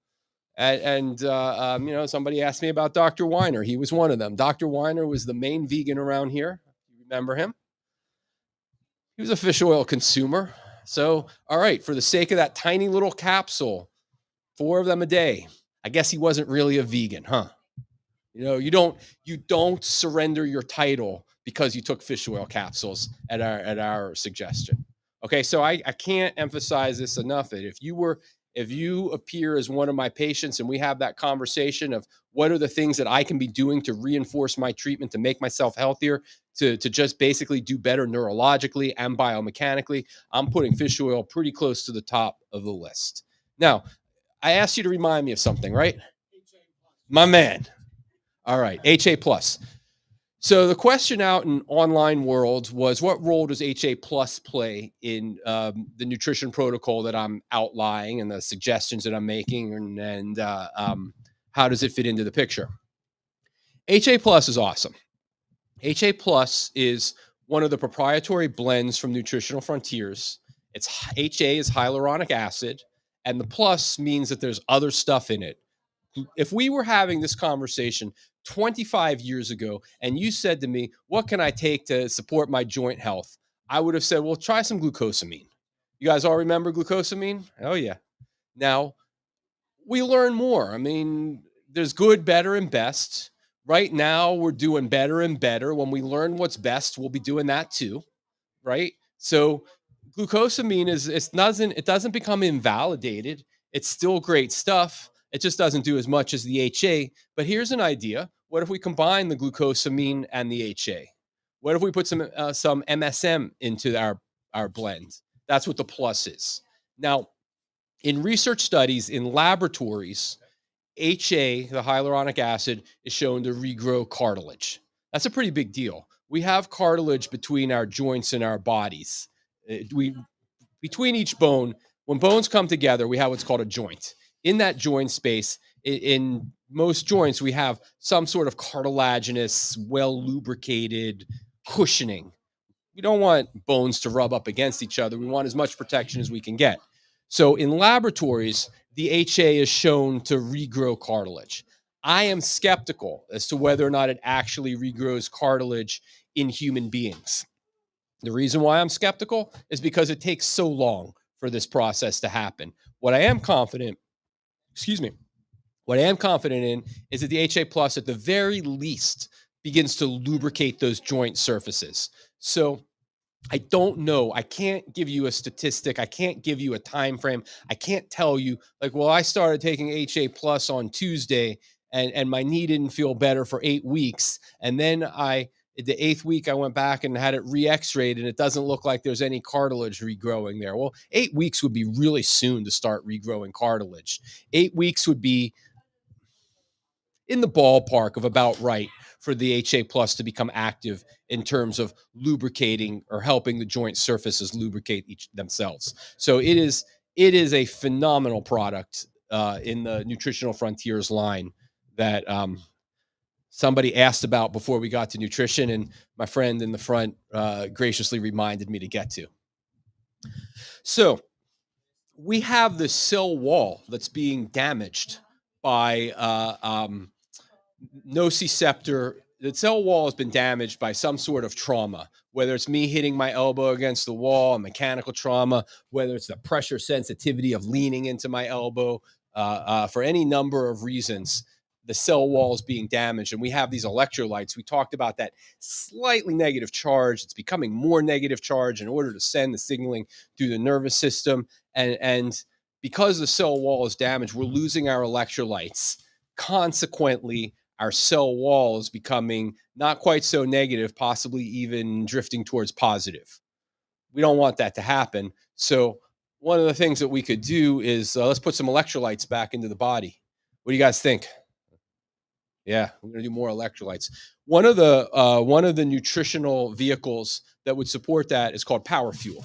Somebody asked me about Dr. Weiner. He was one of them. Dr. Weiner was the main vegan around here. You remember him? He was a fish oil consumer. So, all right, for the sake of that tiny little capsule, 4 of them a day. I guess he wasn't really a vegan, huh? You don't surrender your title because you took fish oil capsules at our suggestion. Okay, so I can't emphasize this enough that if you appear as one of my patients and we have that conversation of what are the things that I can be doing to reinforce my treatment to make myself healthier, to just basically do better neurologically and biomechanically, I'm putting fish oil pretty close to the top of the list. Now, I asked you to remind me of something, right? My man. All right, HA plus. So the question out in online world was, what role does HA plus play in the nutrition protocol that I'm outlining and the suggestions that I'm making, and how does it fit into the picture? HA plus is awesome. HA plus is one of the proprietary blends from Nutritional Frontiers. It's HA is hyaluronic acid, and the plus means that there's other stuff in it. If we were having this conversation 25 years ago and you said to me, what can I take to support my joint health? I would have said, well, try some glucosamine. You guys all remember glucosamine? Oh, yeah. Now, we learn more. I mean, there's good, better, and best. Right now, we're doing better and better. When we learn what's best, we'll be doing that too, right? So glucosamine it doesn't become invalidated. It's still great stuff. It just doesn't do as much as the HA. But here's an idea: what if we combine the glucosamine and the HA? What if we put some MSM into our blend? That's what the plus is. Now, in research studies in laboratories, HA, the hyaluronic acid, is shown to regrow cartilage. That's a pretty big deal. We have cartilage between our joints and our bodies. We Between each bone, when bones come together, we have what's called a joint. In that joint space, in most joints, we have some sort of cartilaginous, well lubricated cushioning. We don't want bones to rub up against each other. We want as much protection as we can get. So in laboratories, the HA is shown to regrow cartilage. I am skeptical as to whether or not it actually regrows cartilage in human beings. The reason why I'm skeptical is because it takes so long for this process to happen. What I am confident, excuse me, what I am confident in is that the HA plus at the very least begins to lubricate those joint surfaces. So I don't know. I can't give you a statistic. I can't give you a time frame. I can't tell you like, well, I started taking HA plus on Tuesday and my knee didn't feel better for 8 weeks. And then the 8th week, I went back and had it re-x-rayed and it doesn't look like there's any cartilage regrowing there. Well, 8 weeks would be really soon to start regrowing cartilage. 8 weeks would be in the ballpark of about right for the HA plus to become active in terms of lubricating or helping the joint surfaces lubricate each themselves. So it is a phenomenal product in the Nutritional Frontiers line that somebody asked about before we got to nutrition, and my friend in the front graciously reminded me to get to. So we have this cell wall that's being damaged by nociceptor. The cell wall has been damaged by some sort of trauma, whether it's me hitting my elbow against the wall, a mechanical trauma, whether it's the pressure sensitivity of leaning into my elbow, for any number of reasons. The cell wall is being damaged, and we have these electrolytes. We talked about that slightly negative charge. It's becoming more negative charge in order to send the signaling through the nervous system, and because the cell wall is damaged, we're losing our electrolytes. Consequently, our cell wall is becoming not quite so negative, possibly even drifting towards positive. We don't want that to happen. So, one of the things that we could do is let's put some electrolytes back into the body. What do you guys think? Yeah, we're gonna do more electrolytes. One of the nutritional vehicles that would support that is called Power Fuel.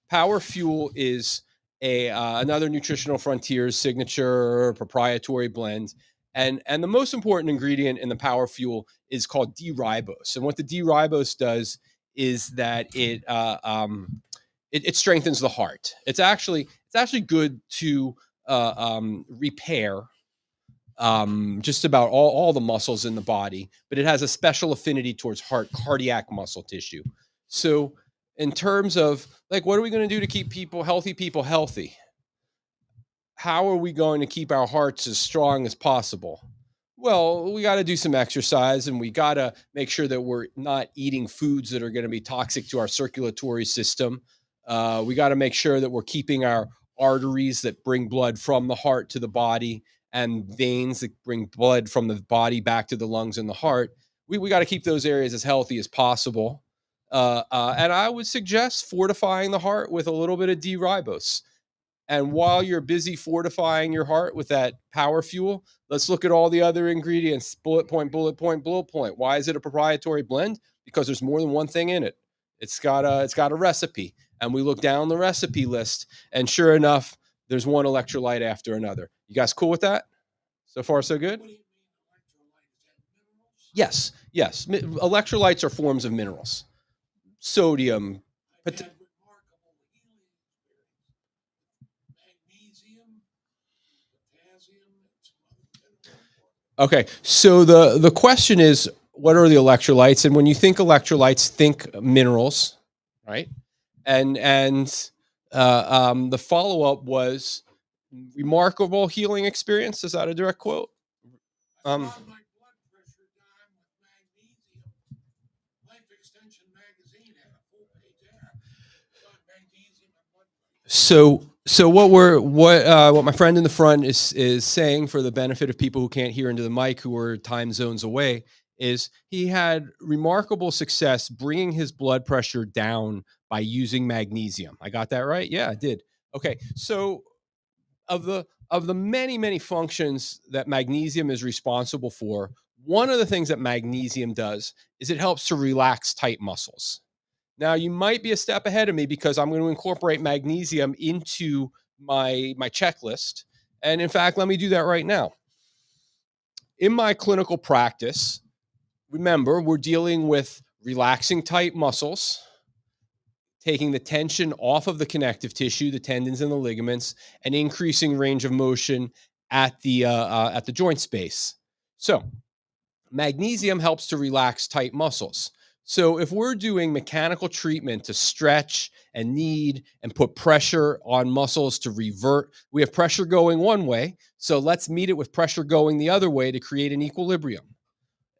Power Fuel is a another nutritional frontiers signature proprietary blend, and the most important ingredient in the Power Fuel is called D-ribose. And what the D-ribose does is that it strengthens the heart. It's actually good to repair just about all the muscles in the body, but it has a special affinity towards cardiac muscle tissue. So, in terms of like, what are we going to do to keep people healthy? How are we going to keep our hearts as strong as possible? Well, we got to do some exercise and we got to make sure that we're not eating foods that are going to be toxic to our circulatory system. We got to make sure that we're keeping our arteries that bring blood from the heart to the body and veins that bring blood from the body back to the lungs and the heart. We got to keep those areas as healthy as possible. And I would suggest fortifying the heart with a little bit of D-ribose. And while you're busy fortifying your heart with that Power Fuel, let's look at all the other ingredients. Bullet point, bullet point, bullet point. Why is it a proprietary blend? Because there's more than one thing in it. It's got a recipe. And we look down the recipe list, and sure enough, there's one electrolyte after another. You guys cool with that? So far, so good? Yes, yes. Electrolytes are forms of minerals. Sodium, okay, so the question is, what are the electrolytes? And when you think electrolytes, think minerals, right? And the follow up was remarkable healing experience. Is that a direct quote? Um, so what my friend in the front is saying for the benefit of people who can't hear into the mic who are time zones away is he had remarkable success bringing his blood pressure down by using magnesium. I got that right? Yeah, I did. Okay. So of the many functions that magnesium is responsible for, one of the things that magnesium does is it helps to relax tight muscles. Now, you might be a step ahead of me because I'm going to incorporate magnesium into my checklist. And in fact, let me do that right now. In my clinical practice, remember, we're dealing with relaxing tight muscles, taking the tension off of the connective tissue, the tendons and the ligaments, and increasing range of motion at the joint space. So, magnesium helps to relax tight muscles. So if we're doing mechanical treatment to stretch and knead and put pressure on muscles to revert, we have pressure going one way. So let's meet it with pressure going the other way to create an equilibrium.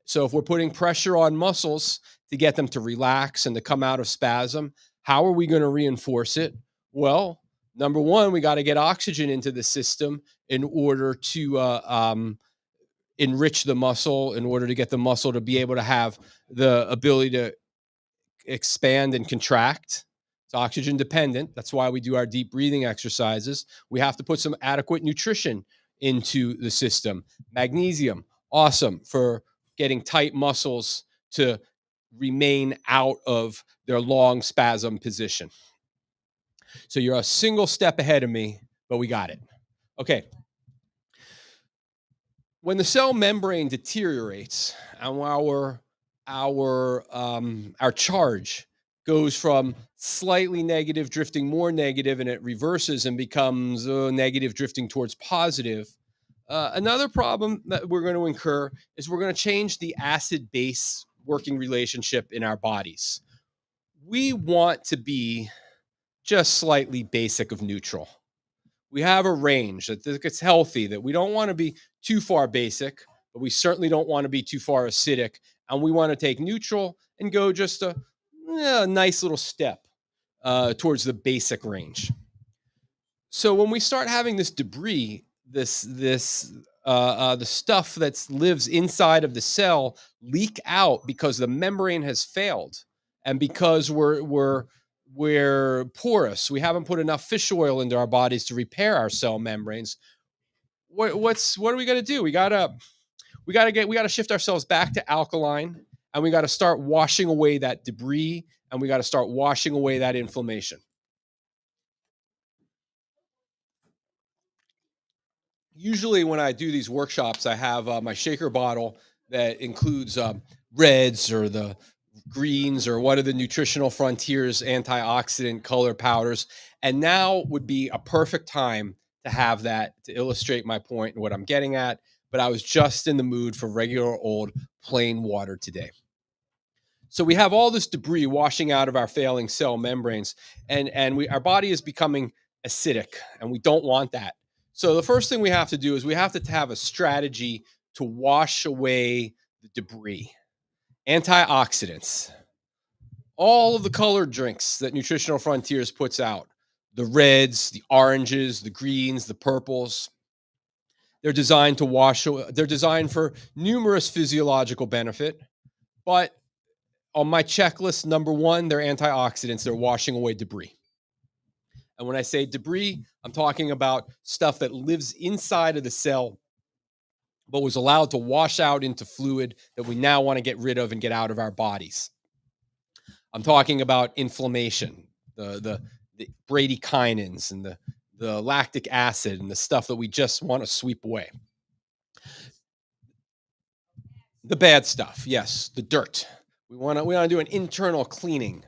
So if we're putting pressure on muscles to get them to relax and to come out of spasm, how are we going to reinforce it? Well, number one, we got to get oxygen into the system in order to enrich the muscle, in order to get the muscle to be able to have the ability to expand and contract. It's oxygen dependent. That's why we do our deep breathing exercises. We have to put some adequate nutrition into the system. Magnesium, awesome for getting tight muscles to remain out of their long spasm position. So you're a single step ahead of me, but we got it. Okay, when the cell membrane deteriorates and our charge goes from slightly negative drifting more negative and it reverses and becomes negative drifting towards positive, another problem that we're going to incur is we're going to change the acid base working relationship in our bodies. We want to be just slightly basic of neutral. We have a range that it's healthy, that we don't want to be too far basic, but we certainly don't want to be too far acidic. And we want to take neutral and go just a nice little step towards the basic range. So when we start having this debris, the stuff that lives inside of the cell leak out because the membrane has failed, and because we're porous, we haven't put enough fish oil into our bodies to repair our cell membranes. What are we gonna do? We gotta shift ourselves back to alkaline, and we got to start washing away that debris, and we got to start washing away that inflammation. Usually when I do these workshops, I have my shaker bottle that includes reds or the greens or one of the nutritional frontiers antioxidant color powders. And now would be a perfect time to have that to illustrate my point and what I'm getting at. But I was just in the mood for regular old plain water today. So we have all this debris washing out of our failing cell membranes, and our body is becoming acidic, and we don't want that. So the first thing we have to do is we have to have a strategy to wash away the debris. Antioxidants, all of the colored drinks that Nutritional Frontiers puts out, the reds, the oranges, the greens, the purples, they're designed to wash. They're designed for numerous physiological benefit, but on my checklist, number one, they're antioxidants. They're washing away debris. And when I say debris, I'm talking about stuff that lives inside of the cell, but was allowed to wash out into fluid that we now want to get rid of and get out of our bodies. I'm talking about inflammation, the bradykinins and the lactic acid and the stuff that we just want to sweep away. The bad stuff, yes, the dirt. We want to do an internal cleaning.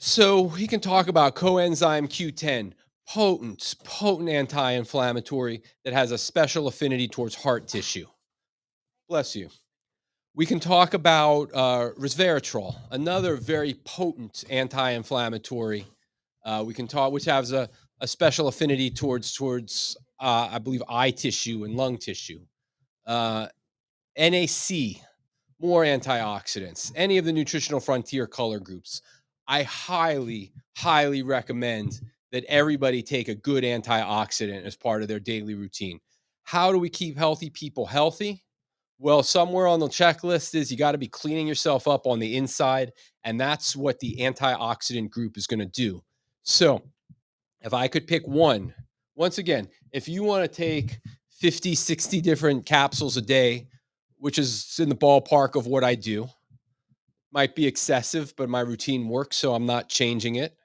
So we can talk about coenzyme Q10, potent anti-inflammatory that has a special affinity towards heart tissue. Bless you. We can talk about resveratrol, another very potent anti-inflammatory. We can talk, which has a special affinity towards I believe eye tissue and lung tissue. Uh, NAC, more antioxidants, any of the nutritional frontier color groups. I highly recommend that everybody take a good antioxidant as part of their daily routine. How do we keep healthy people healthy? Well, somewhere on the checklist is you got to be cleaning yourself up on the inside, and that's what the antioxidant group is going to do. So, if I could pick one, once again, if you want to take 50, 60 different capsules a day, which is in the ballpark of what I do, might be excessive, but my routine works, so I'm not changing it.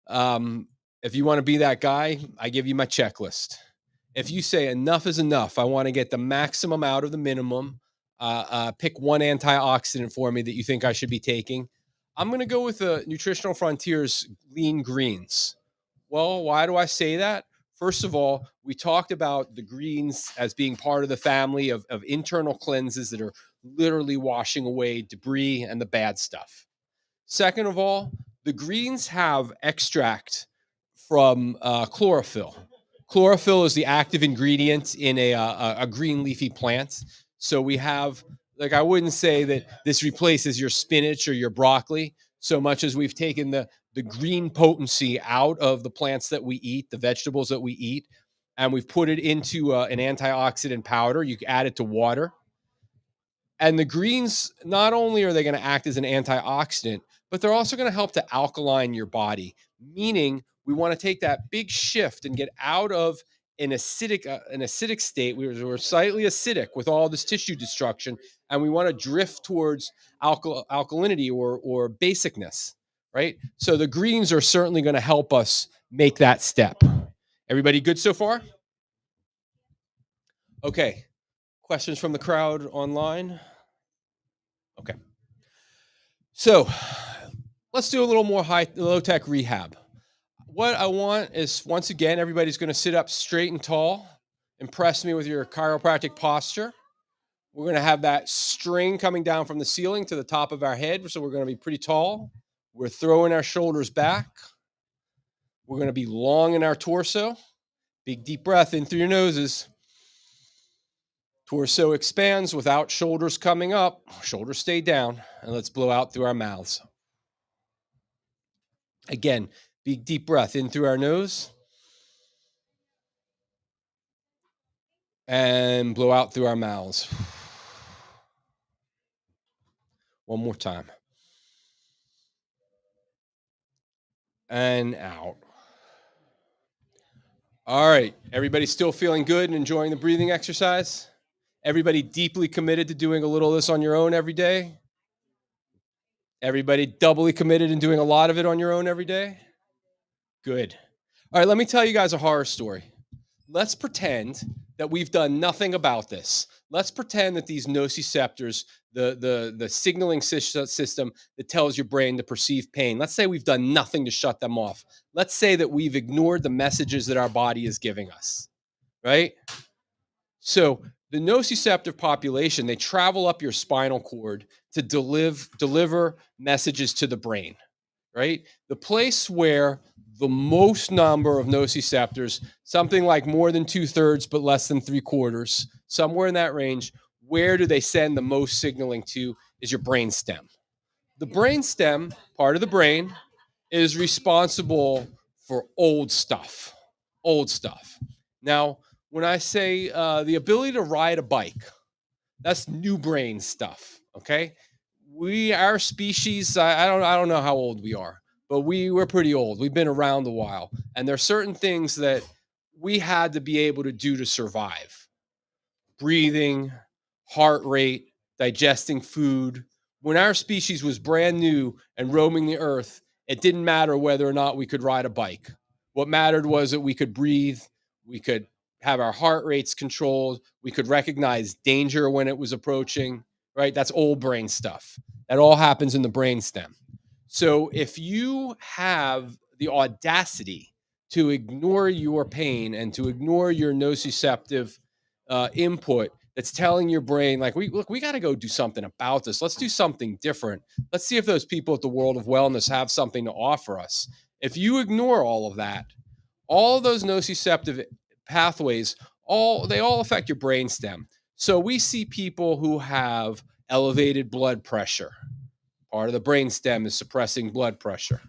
Um, if you want to be that guy, I give you my checklist. If you say enough is enough, I want to get the maximum out of the minimum, pick one antioxidant for me that you think I should be taking. I'm going to go with the Nutritional Frontiers Lean Greens. Well, why do I say that? First of all, we talked about the greens as being part of the family of internal cleanses that are literally washing away debris and the bad stuff. Second of all, the greens have extract from chlorophyll. Chlorophyll is the active ingredient in a green leafy plant. So we have, like, I wouldn't say that this replaces your spinach or your broccoli so much as we've taken the green potency out of the plants that we eat, the vegetables that we eat, and we've put it into an antioxidant powder. You can add it to water, and the greens, not only are they going to act as an antioxidant, but they're also going to help to alkaline your body, meaning we want to take that big shift and get out of an acidic state. We're slightly acidic with all this tissue destruction, and we want to drift towards alkalinity or basicness, right? So the greens are certainly going to help us make that step. Everybody good so far? Okay. Questions from the crowd online? Okay. So let's do a little more low tech rehab. What I want is, once again, everybody's going to sit up straight and tall. Impress me with your chiropractic posture. We're going to have that string coming down from the ceiling to the top of our head. So we're going to be pretty tall. We're throwing our shoulders back. We're going to be long in our torso. Big deep breath in through your noses. Torso expands without shoulders coming up. Shoulders stay down. And let's blow out through our mouths. Again, big deep breath in through our nose. and blow out through our mouths. One more time. And out. All right. Everybody still feeling good and enjoying the breathing exercise? Everybody deeply committed to doing a little of this on your own every day? Everybody doubly committed and doing a lot of it on your own every day? Good. All right, let me tell you guys a horror story. Let's pretend that we've done nothing about this. Let's pretend that these nociceptors, the signaling system that tells your brain to perceive pain, let's say we've done nothing to shut them off. Let's say that we've ignored the messages that our body is giving us, right? So the nociceptive population, they travel up your spinal cord to deliver messages to the brain, right? The place where the most number of nociceptors, something like more than 2/3, but less than 3/4, somewhere in that range, where do they send the most signaling to is your brain stem. The brain stem, part of the brain, is responsible for old stuff. Old stuff. Now, when I say the ability to ride a bike, that's new brain stuff. Okay, our species, I don't know how old we are, but we're pretty old. We've been around a while, and there are certain things that we had to be able to do to survive: breathing, heart rate, digesting food. When our species was brand new and roaming the earth, it didn't matter whether or not we could ride a bike. What mattered was that we could breathe, we could have our heart rates controlled, we could recognize danger when it was approaching, right? That's old brain stuff. That all happens in the brain stem. So if you have the audacity to ignore your pain and to ignore your nociceptive input that's telling your brain, like, we got to go do something about this. Let's do something different. Let's see if those people at the World of Wellness have something to offer us. If you ignore all of that, all of those nociceptive pathways, they all affect your brain stem. So we see people who have elevated blood pressure. Part of the brain stem is suppressing blood pressure.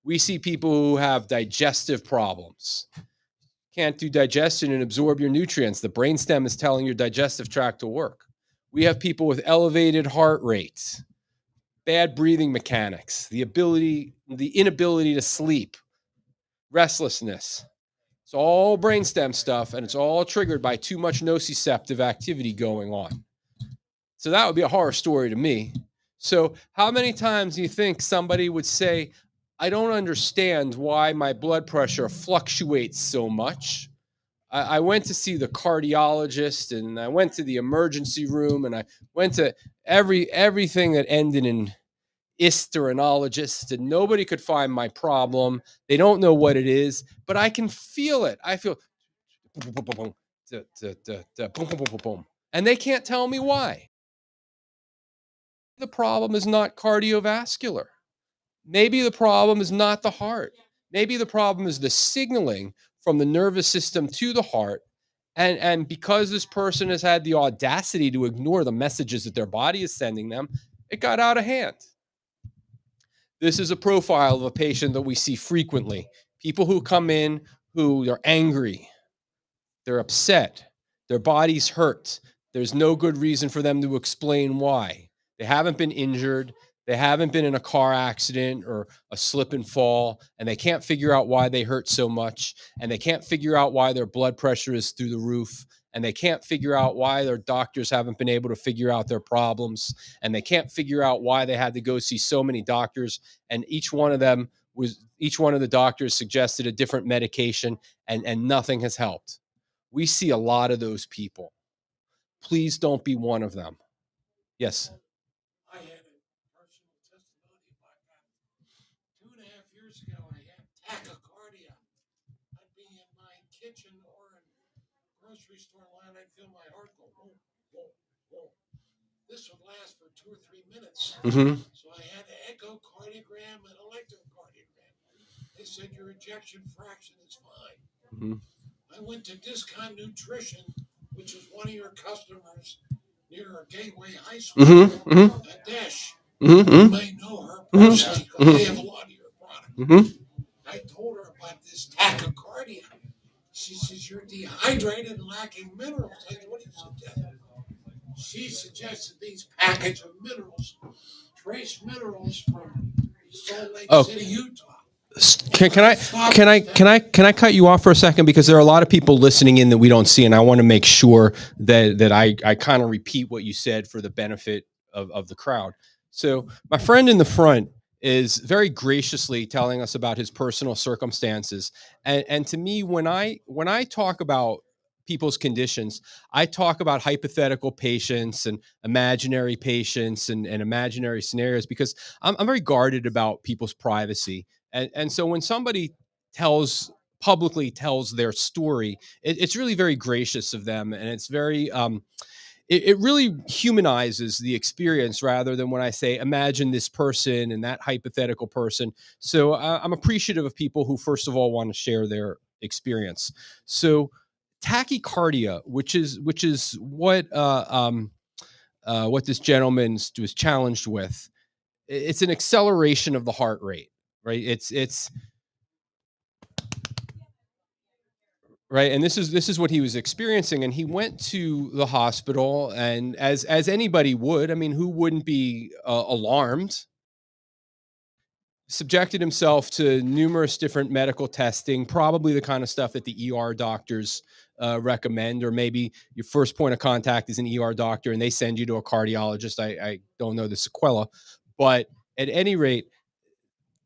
We see people who have digestive problems. Can't do digestion and absorb your nutrients. The brainstem is telling your digestive tract to work. We have people with elevated heart rates, bad breathing mechanics, the inability to sleep, restlessness. It's all brainstem stuff, and it's all triggered by too much nociceptive activity going on. So that would be a horror story to me. So how many times do you think somebody would say, I don't understand why my blood pressure fluctuates so much? I went to see the cardiologist, and I went to the emergency room, and I went to everything that ended in isterenologist, and nobody could find my problem. They don't know what it is, but I can feel it. I feel and they can't tell me why. The problem is not cardiovascular. Maybe the problem is not the heart. Maybe the problem is the signaling from the nervous system to the heart. And because this person has had the audacity to ignore the messages that their body is sending them, it got out of hand. This is a profile of a patient that we see frequently. People who come in who are angry, they're upset, their bodies hurt. There's no good reason for them to explain why. They haven't been injured. They haven't been in a car accident or a slip and fall, and they can't figure out why they hurt so much, and they can't figure out why their blood pressure is through the roof, and they can't figure out why their doctors haven't been able to figure out their problems, and they can't figure out why they had to go see so many doctors, and each one of the doctors suggested a different medication, and nothing has helped. We see a lot of those people. Please don't be one of them. Yes. I had a personal testimony about that. 2.5 years ago, I had tachycardia. I'd be in my kitchen or in a grocery store line, I'd feel my heart go boom, boom, boom. This would last for 2 or 3 minutes. Mm-hmm. So I had an echocardiogram and electrocardiogram. They said your ejection fraction is fine. Mm-hmm. I went to Discount Nutrition, which is one of your customers near Gateway High School. Mm-hmm. Mm-hmm. Dash. Mm-hmm. You may know her personally because they have a lot of your product. Mm-hmm. I told her about this tachycardia. She says, you're dehydrated and lacking minerals. I said, what do you suggest? She suggested these package of minerals, trace minerals from Salt Lake City, Utah. Can I cut you off for a second, because there are a lot of people listening in that we don't see, and I want to make sure that I kind of repeat what you said for the benefit of the crowd. So my friend in the front is very graciously telling us about his personal circumstances, and to me, when I talk about people's conditions, I talk about hypothetical patients and imaginary patients and imaginary scenarios, because I'm very guarded about people's privacy. And so when somebody publicly tells their story, it's really very gracious of them, and it's very it really humanizes the experience, rather than when I say imagine this person and that hypothetical person. So I'm appreciative of people who first of all want to share their experience. So tachycardia, which is what this gentleman was challenged with. It's an acceleration of the heart rate, right? It's right, and this is what he was experiencing, and he went to the hospital, and as anybody would, I mean, who wouldn't be alarmed? Subjected himself to numerous different medical testing, probably the kind of stuff that the ER doctors recommend, or maybe your first point of contact is an ER doctor, and they send you to a cardiologist. I don't know the sequela, but at any rate,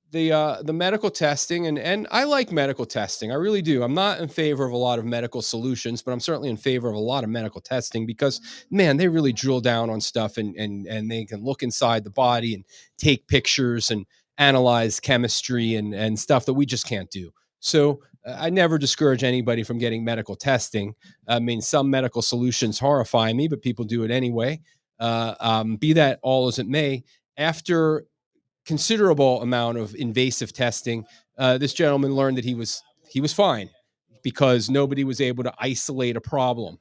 the medical testing, and I like medical testing. I really do. I'm not in favor of a lot of medical solutions, but I'm certainly in favor of a lot of medical testing, because man, they really drill down on stuff, and they can look inside the body and take pictures and analyze chemistry and stuff that we just can't do. So I never discourage anybody from getting medical testing. I mean, some medical solutions horrify me, but people do it anyway. Be that all as it may, after considerable amount of invasive testing, this gentleman learned that he was fine, because nobody was able to isolate a problem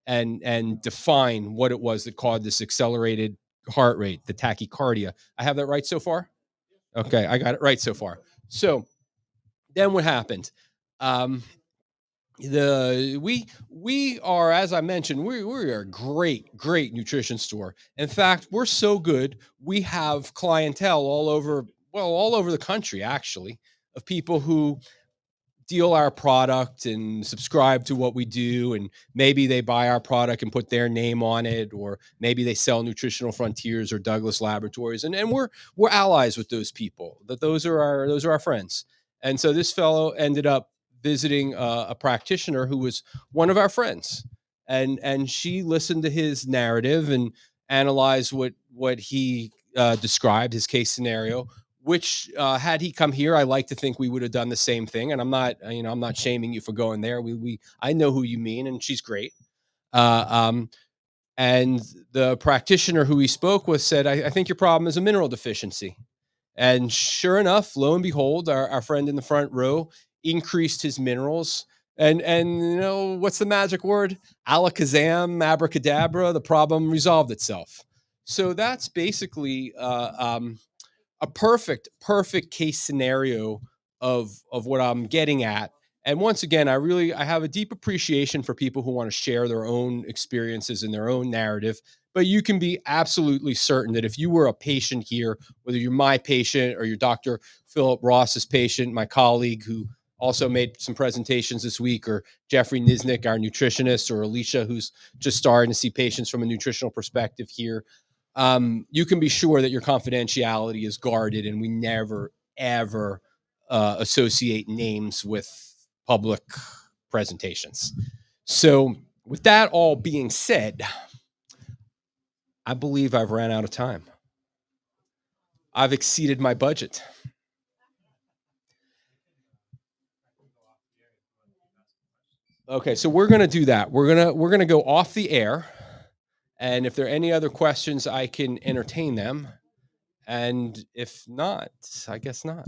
and define what it was that caused this accelerated heart rate, the tachycardia. I have that right so far? Okay, I got it right so far. So then what happened? Um, we are, as I mentioned, we are a great nutrition store. In fact, we're so good, we have clientele all over the country, actually, of people who deal our product and subscribe to what we do, and maybe they buy our product and put their name on it, or maybe they sell Nutritional Frontiers or Douglas Laboratories, and we're allies with those people. That those are our friends. And so this fellow ended up visiting a practitioner who was one of our friends, and she listened to his narrative and analyzed what he described, his case scenario, which had he come here, I like to think we would have done the same thing. And I'm not shaming you for going there. I know who you mean, and she's great. Uh, um, and the practitioner who he spoke with said, I think your problem is a mineral deficiency. And sure enough, lo and behold, our friend in the front row increased his minerals. And what's the magic word? Alakazam, abracadabra. The problem resolved itself. So that's basically a perfect case scenario of what I'm getting at. And once again, I have a deep appreciation for people who want to share their own experiences and their own narrative. But you can be absolutely certain that if you were a patient here, whether you're my patient or you're Dr. Philip Ross's patient, my colleague who also made some presentations this week, or Jeffrey Niznik, our nutritionist, or Alicia, who's just starting to see patients from a nutritional perspective here, you can be sure that your confidentiality is guarded, and we never, ever associate names with public presentations. So, with that all being said, I believe I've ran out of time. I've exceeded my budget. Okay, so we're gonna do that. We're gonna go off the air, and if there are any other questions, I can entertain them. And if not, I guess not.